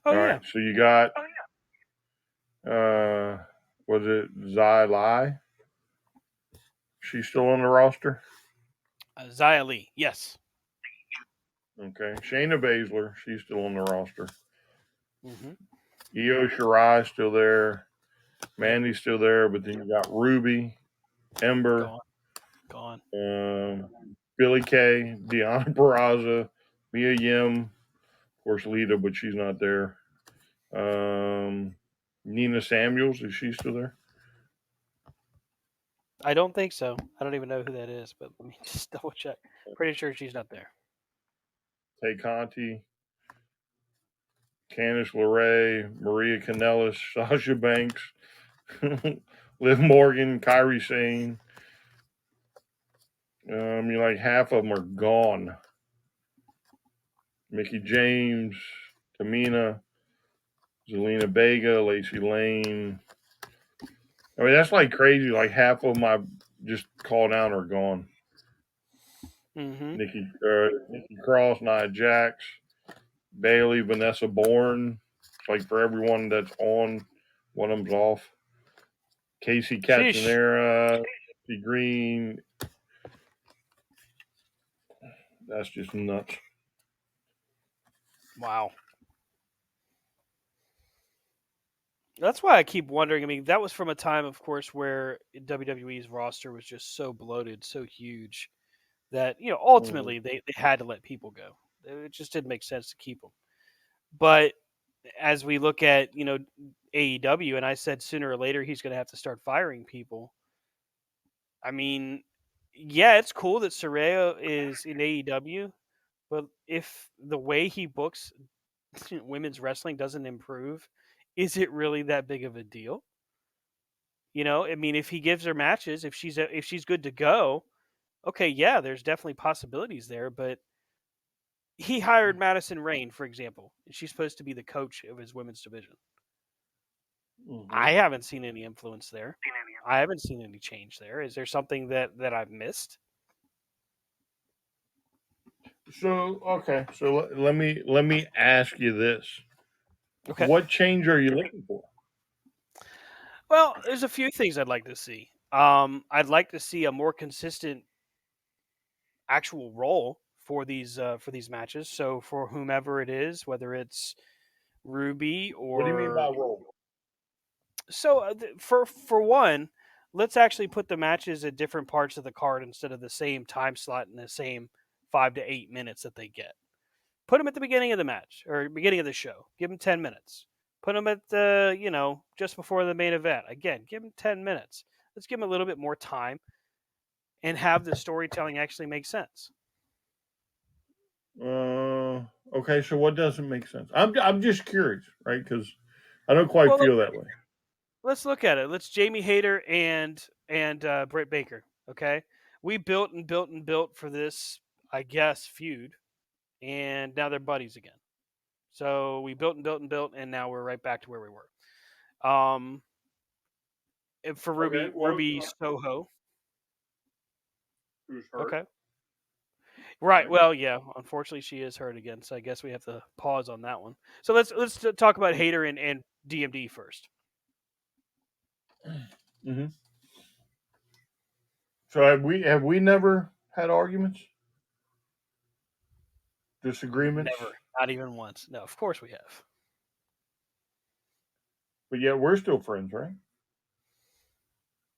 Oh
All right,
yeah,
so you got was it Zai Lai? She's still on the roster.
Xia Li. Yes.
Okay, Shayna Baszler, she's still on the roster.
Mm-hmm.
Io Shirai still there.
Yep.
Mandy's still there, but then you got Ruby, Ember,
Gone. Gone.
um, Billy Kay, Deanna Barraza, Mia Yim, of course Lita, but she's not there. Um, Nina Samuels, is she still there?
I don't think so. I don't even know who that is, but let me just double check. Pretty sure she's not there.
Tay Conti, Candice LeRae, Maria Kanellis, Sasha Banks, Liv Morgan, Kyrie Sane. Like half of them are gone. Mickey James, Tamina, Zelina Vega, Lacey Lane. I mean, that's like crazy. Like half of them I just called out are gone.
Mm-hmm.
Nikki Cross, Nia Jax, Bailey, Vanessa Bourne. It's like for everyone that's on, one of them's off. Casey
Sheesh.
Catanera, Green. That's just nuts.
Wow. That's why I keep wondering. I mean, that was from a time, of course, where WWE's roster was just so bloated, so huge, that
Mm-hmm.
ultimately they had to let people go. It just didn't make sense to keep them. But as we look at AEW, and I said sooner or later he's going to have to start firing people. I mean, yeah, it's cool that Soraya is in AEW, but if the way he books women's wrestling doesn't improve, is it really that big of a deal? I mean, if he gives her matches, if she's good to go, okay, yeah, there's definitely possibilities there. But he hired Madison Rain, for example. She's supposed to be the coach of his women's division.
Mm-hmm.
I haven't seen any influence there. I haven't seen any change there. Is there something that I've missed?
So okay, so let me ask you this:
Okay.
what change are you looking for?
Well, there's a few things I'd like to see. I'd like to see a more consistent actual role for these matches. So for whomever it is, whether it's Ruby
What do you mean by
or
role?
for one, let's actually put the matches at different parts of the card instead of the same time slot and the same 5 to 8 minutes that they get. Put them at the beginning of the match or beginning of the show. Give them 10 minutes. Put them at the just before the main event. Again, give them 10 minutes. Let's give them a little bit more time and have the storytelling actually make sense.
Okay, so what doesn't make sense? I'm just curious, right? Because I don't quite
Well,
feel that way.
let's look at it. Let's Jamie Hayter and Britt Baker. Okay, we built and built and built for this, I guess, feud, and now they're buddies again. So we built and built and built, and now we're right back to where we were. And for
Okay, well,
Ruby Soho.
who's hurt?
Okay. Right.
Right.
Well, yeah. Unfortunately, she is hurt again, so I guess we have to pause on that one. So let's talk about Hayter and DMD first.
Mm-hmm. So have we never had arguments, disagreements,
Never, not even once. No, of course we have.
but yet we're still friends, right?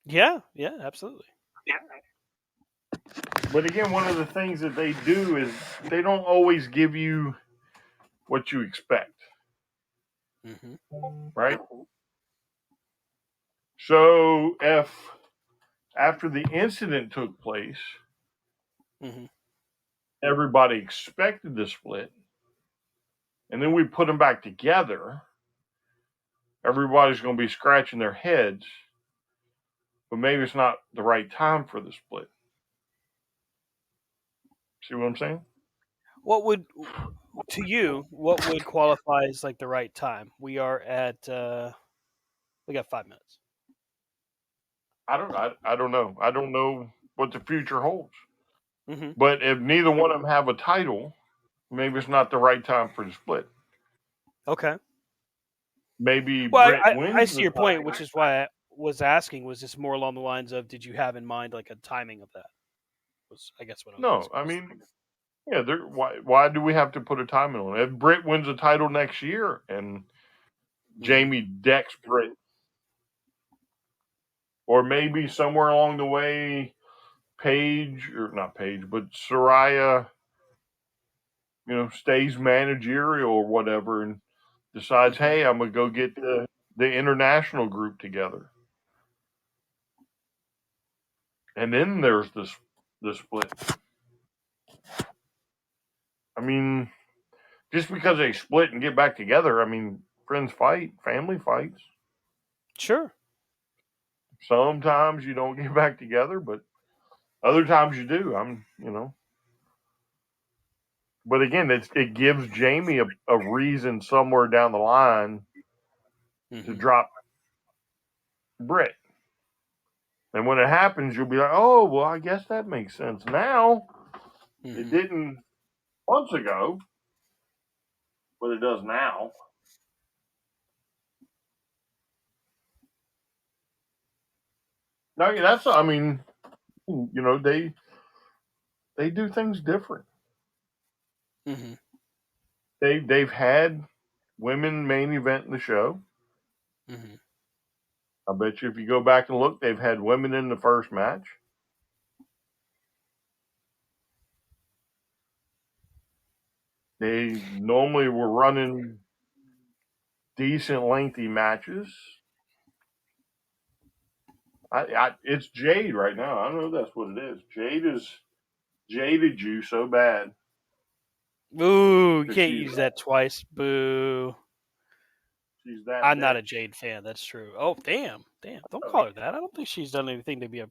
Yeah, yeah, absolutely.
But again, one of the things that they do is they don't always give you what you expect,
Mm-hmm.
right? So if after the incident took place,
Mm-hmm.
everybody expected the split, and then we put them back together, everybody's going to be scratching their heads, but maybe it's not the right time for the split. See what I'm saying?
What would to you? What would qualify as like the right time? We are at. We got 5 minutes.
I don't know. I don't know what the future holds.
Mm-hmm.
But if neither one of them have a title, maybe it's not the right time for the split.
Okay.
Maybe
Well,
Britt
I
wins
see
the
your point,
title.
which is why I was asking. Was this more along the lines of did you have in mind like a timing of that? Was I guess what I was
No,
asking.
I mean, yeah. Why do we have to put a timing on it? If Britt wins the title next year and
Mm-hmm.
Jamie decks Britt, or maybe somewhere along the way, Paige or not Paige, but Soraya, stays managerial or whatever, and decides,
Mm-hmm.
hey, I'm gonna go get the international group together, and then there's the split. I mean, just because they split and get back together, I mean, friends fight, family fights.
Sure.
Sometimes you don't get back together, but other times you do. But again, it gives Jamie a reason somewhere down the line to
Mm-hmm.
drop Britt. And when it happens, you'll be like, oh, well, I guess that makes sense now. It
Mm-hmm.
didn't months ago, but it does now. No, yeah, I mean, they do things different.
Mm-hmm.
They've had women main event in the show.
Mm-hmm.
I bet you if you go back and look, they've had women in the first match. They normally were running decent lengthy matches. It's Jade right now. I don't know if that's what it is. Jade is jaded you so bad
Boo! You
because
can't use that twice. Boo!
she's that
I'm not a
bitch.
Jade fan. That's true. Oh, damn! Don't
Oh,
call her that. I don't think she's done anything to be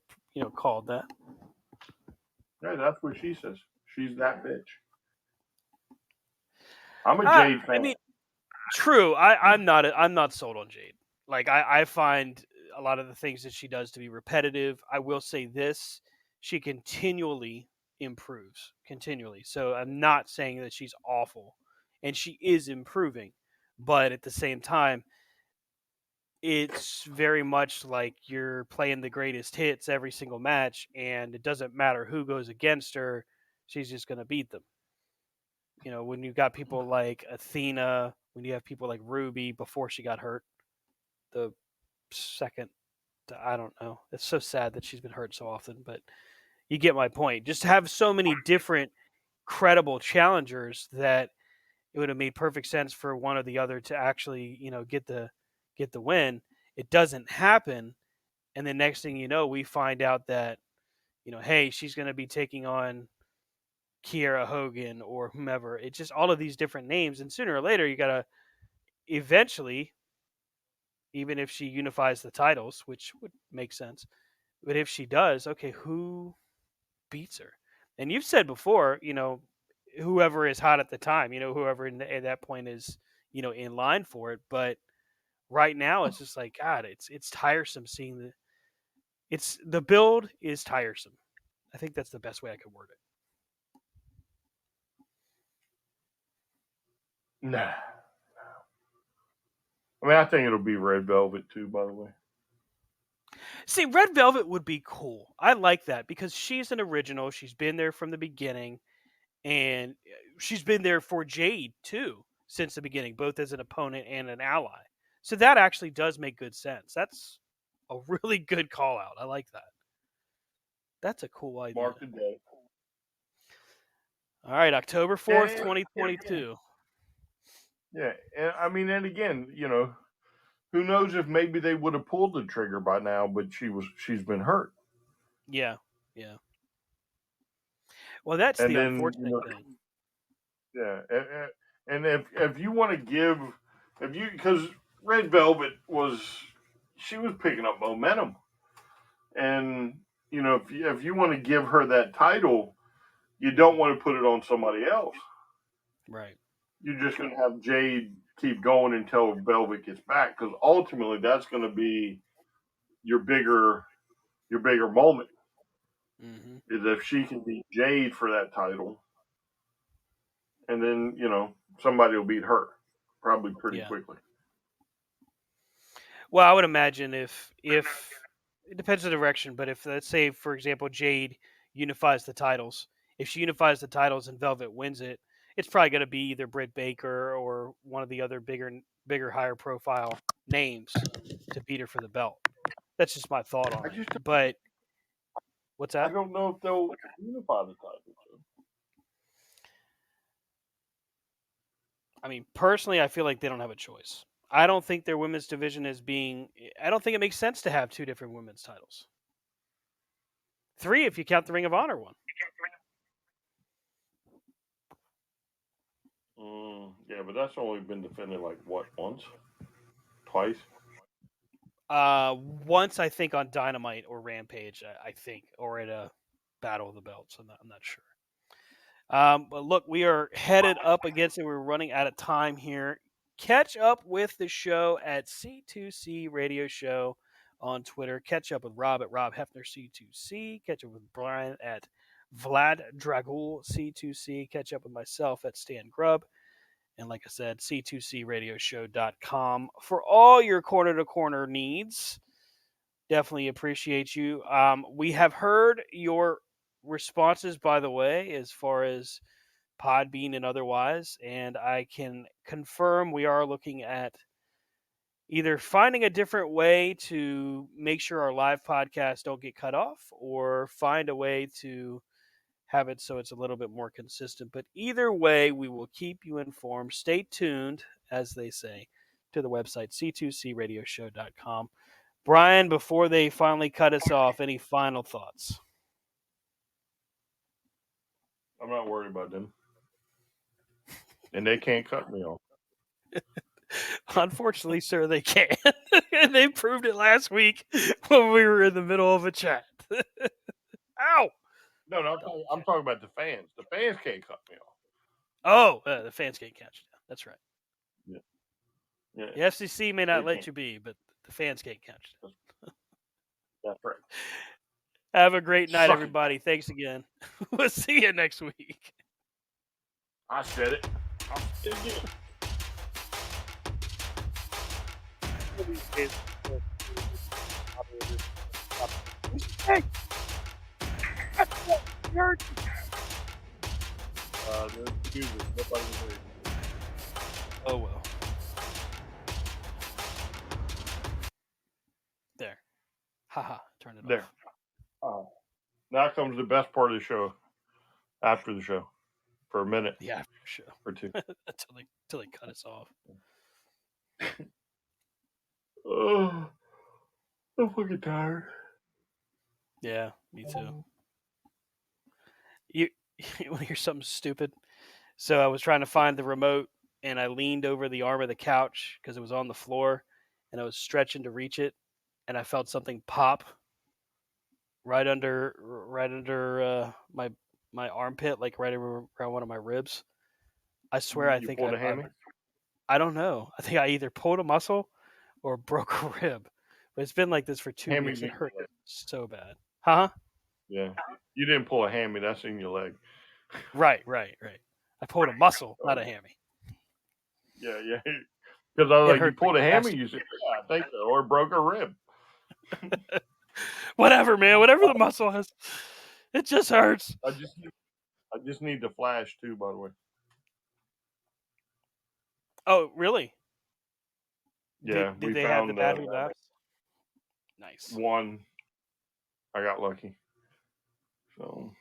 called that.
yeah, that's what she says. She's that bitch. I'm a Jade
I
fan.
mean, true. I'm not sold on Jade. Like I find a lot of the things that she does to be repetitive. I will say this: she continually improves, continually. So I'm not saying that she's awful, and she is improving, but at the same time, it's very much like you're playing the greatest hits every single match, and it doesn't matter who goes against her; she's just going to beat them. When you got people like Athena, when you have people like Ruby before she got hurt, the second, I don't know. It's so sad that she's been hurt so often, but you get my point. Just have so many different credible challengers that it would have made perfect sense for one or the other to actually, get the win. It doesn't happen, and the next thing you know, we find out that, hey, she's going to be taking on Kiera Hogan or whomever. It's just all of these different names, and sooner or later, you gotta eventually, even if she unifies the titles, which would make sense. But if she does, okay, who beats her? And you've said before, whoever is hot at the time, whoever at that point is, in line for it. But right now, it's just like God. It's tiresome seeing the build is tiresome. I think that's the best way I could word it.
Nah. I mean, I think it'll be Red Velvet too, by the way.
See, Red Velvet would be cool. I like that because she's an original. She's been there from the beginning, and she's been there for Jade too since the beginning, both as an opponent and an ally. So that actually does make good sense. That's a really good call out. I like that. That's a cool idea.
Mark the day.
All right, October 4th,
And,
2022.
yeah, and I mean, and again, who knows if maybe they would have pulled the trigger by now, but she's been hurt.
Yeah, yeah. Well, that's
And
the
then
unfortunate thing.
yeah, and if you want to give, if you because Red Velvet she was picking up momentum, and if you want to give her that title, you don't want to put it on somebody else.
Right.
You're just going to have Jade keep going until Velvet gets back, because ultimately that's going to be your bigger moment.
Mm-hmm.
Is if she can beat Jade for that title, and then somebody will beat her, probably pretty
Yeah.
quickly.
Well, I would imagine if it depends on the direction, but if let's say for example Jade unifies the titles, if she unifies the titles and Velvet wins it, it's probably going to be either Britt Baker or one of the other bigger, higher profile names to beat her for the belt. That's just my thought
I
on it.
just
But what's
I
that?
don't know if they'll unify the titles.
I mean, personally, I feel like they don't have a choice. I don't think their women's division is being. I don't think it makes sense to have two different women's titles. Three, if you count the Ring of Honor one.
Yeah, but that's only been defended like what, once, twice.
Once I think on Dynamite or Rampage, I think, or at a Battle of the Belts. I'm not sure. But look, we are headed up against it. We're running out of time here. Catch up with the show at C2C Radio Show on Twitter. Catch up with Rob at Rob Hefner C2C. Catch up with Brian at Vlad Dragul C2C. Catch up with myself at Stan Grubb. And like I said, C2CRadioshow.com for all your corner to corner needs. Definitely appreciate you. We have heard your responses, by the way, as far as Podbean and otherwise, and I can confirm we are looking at either finding a different way to make sure our live podcasts don't get cut off, or find a way to have it so it's a little bit more consistent. But either way, we will keep you informed. Stay tuned, as they say, to the website c2cradioshow.com. Brian, before they finally cut us off, any final thoughts?
I'm not worried about them. And they can't cut me off.
Unfortunately, sir, they can't. And they proved it last week when we were in the middle of a chat. Ow!
No, I'm talking about the fans. The fans can't cut me off.
Oh, the fans can't catch you. That's right.
Yeah. Yeah.
The FCC may not
They
let
can't.
you be, but the fans can't catch you.
That's right.
Have a great night,
Suck it.
everybody. Thanks again. We'll see you next week.
I said it. I'll say it again.
Hey!
There's music. Nobody can hear it.
Oh, well. There. Haha. Turn it
There.
off.
Now comes the best part of the show. After the show. For a minute.
The after show.
Or two.
Until they cut us off.
Oh, I'm fucking tired.
Yeah, me too. You want to hear something stupid? So I was trying to find the remote, and I leaned over the arm of the couch because it was on the floor, and I was stretching to reach it, and I felt something pop right under my armpit, like right around one of my ribs. I swear, I think
pulled a hammy?
I don't know. I think I either pulled a muscle or broke a rib. But it's been like this for 2 weeks. It hurt so bad. Huh?
Yeah. You didn't pull a hammy. That's in your leg.
Right. I pulled a muscle, not a hammy.
Yeah. Because I was like, you pulled a hammy?
fast.
You said, yeah, I think so. Or broke a rib.
Whatever, man. Whatever the muscle has. It just hurts.
I just need the flash, too, by the way.
Oh, really?
Yeah.
Did they have the battery left? Nice.
One. I got lucky. So.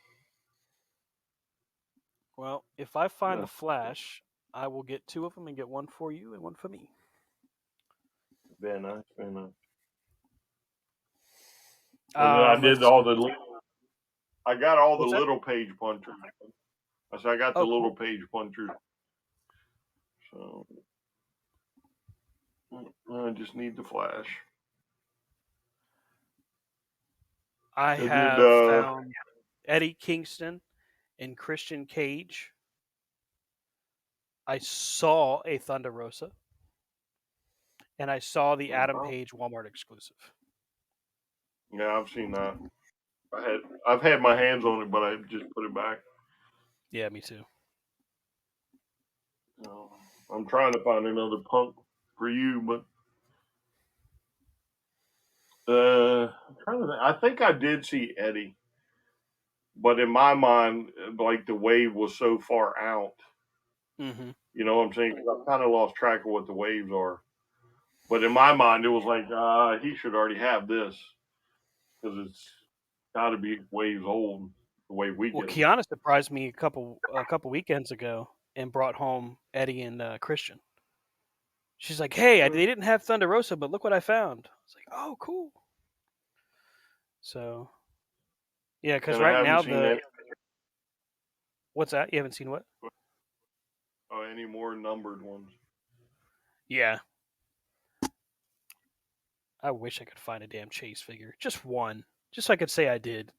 Well, if I find the flash, I will get 2 of them and get one for you and one for me.
Very nice. I did all the. I got all the little page punchers. I said I got the little page punchers. So I just need the flash.
I have found Eddie Kingston and Christian Cage. I saw a Thunder Rosa. And I saw the Adam Page Walmart exclusive.
Yeah, I've seen that. I've had my hands on it, but I just put it back.
Yeah, me too.
I'm trying to find another Punk for you, but I'm trying to think. I think I did see Eddie, but in my mind, like the wave was so far out.
Mm-hmm.
You know what I'm saying? 'Cause I've kind of lost track of what the waves are. But in my mind, it was like he should already have this because it's got to be waves old the way we get.
Kiana surprised me a couple weekends ago and brought home Eddie and Christian. She's like, "Hey, they didn't have Thunder Rosa, but look what I found." I was like, "Oh, cool." So, yeah, because right now what's that? You haven't seen what?
Any more numbered ones?
Yeah. I wish I could find a damn Chase figure, just one, just so I could say I did.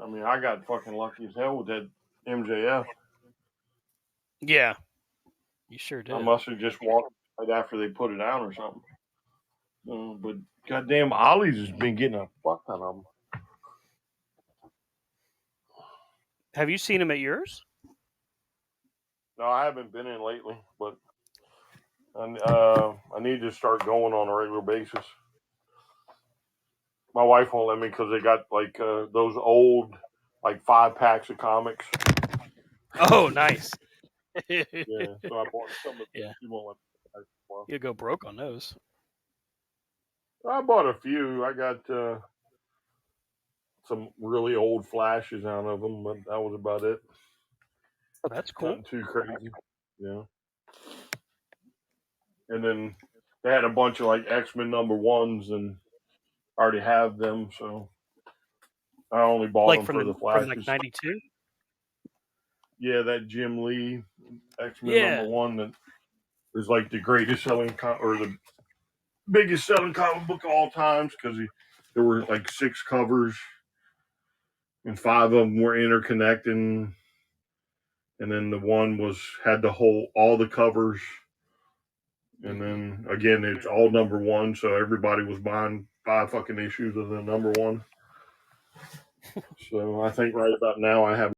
I mean, I got fucking lucky as hell with that MJF.
Yeah, you sure did.
I must have just walked right after they put it out or something. But goddamn, Ollie's has been getting a fuck ton of them.
Have you seen him at yours?
No, I haven't been in lately, but I need to start going on a regular basis. My wife won't let me because they got like those old, like 5 packs of comics.
Oh, nice.
Yeah, so I bought some of them.
Yeah.
She won't let me.
You'll go broke on those.
I bought a few. I got some really old flashes out of them, but that was about it.
Oh, that's cool.
Nothing too crazy. Yeah. And then they had a bunch of like X-Men #1s, and I already have them, so I only bought
Like
them
from
for the
from like
flashes.
'92.
Yeah, that Jim Lee X-Men
Yeah.
#1 that is like the greatest selling or the biggest selling comic book of all times, because there were like 6 covers and 5 of them were interconnecting, and then the one had all the covers, and then again it's all #1, so everybody was buying 5 fucking issues of the #1. So I think right about now I have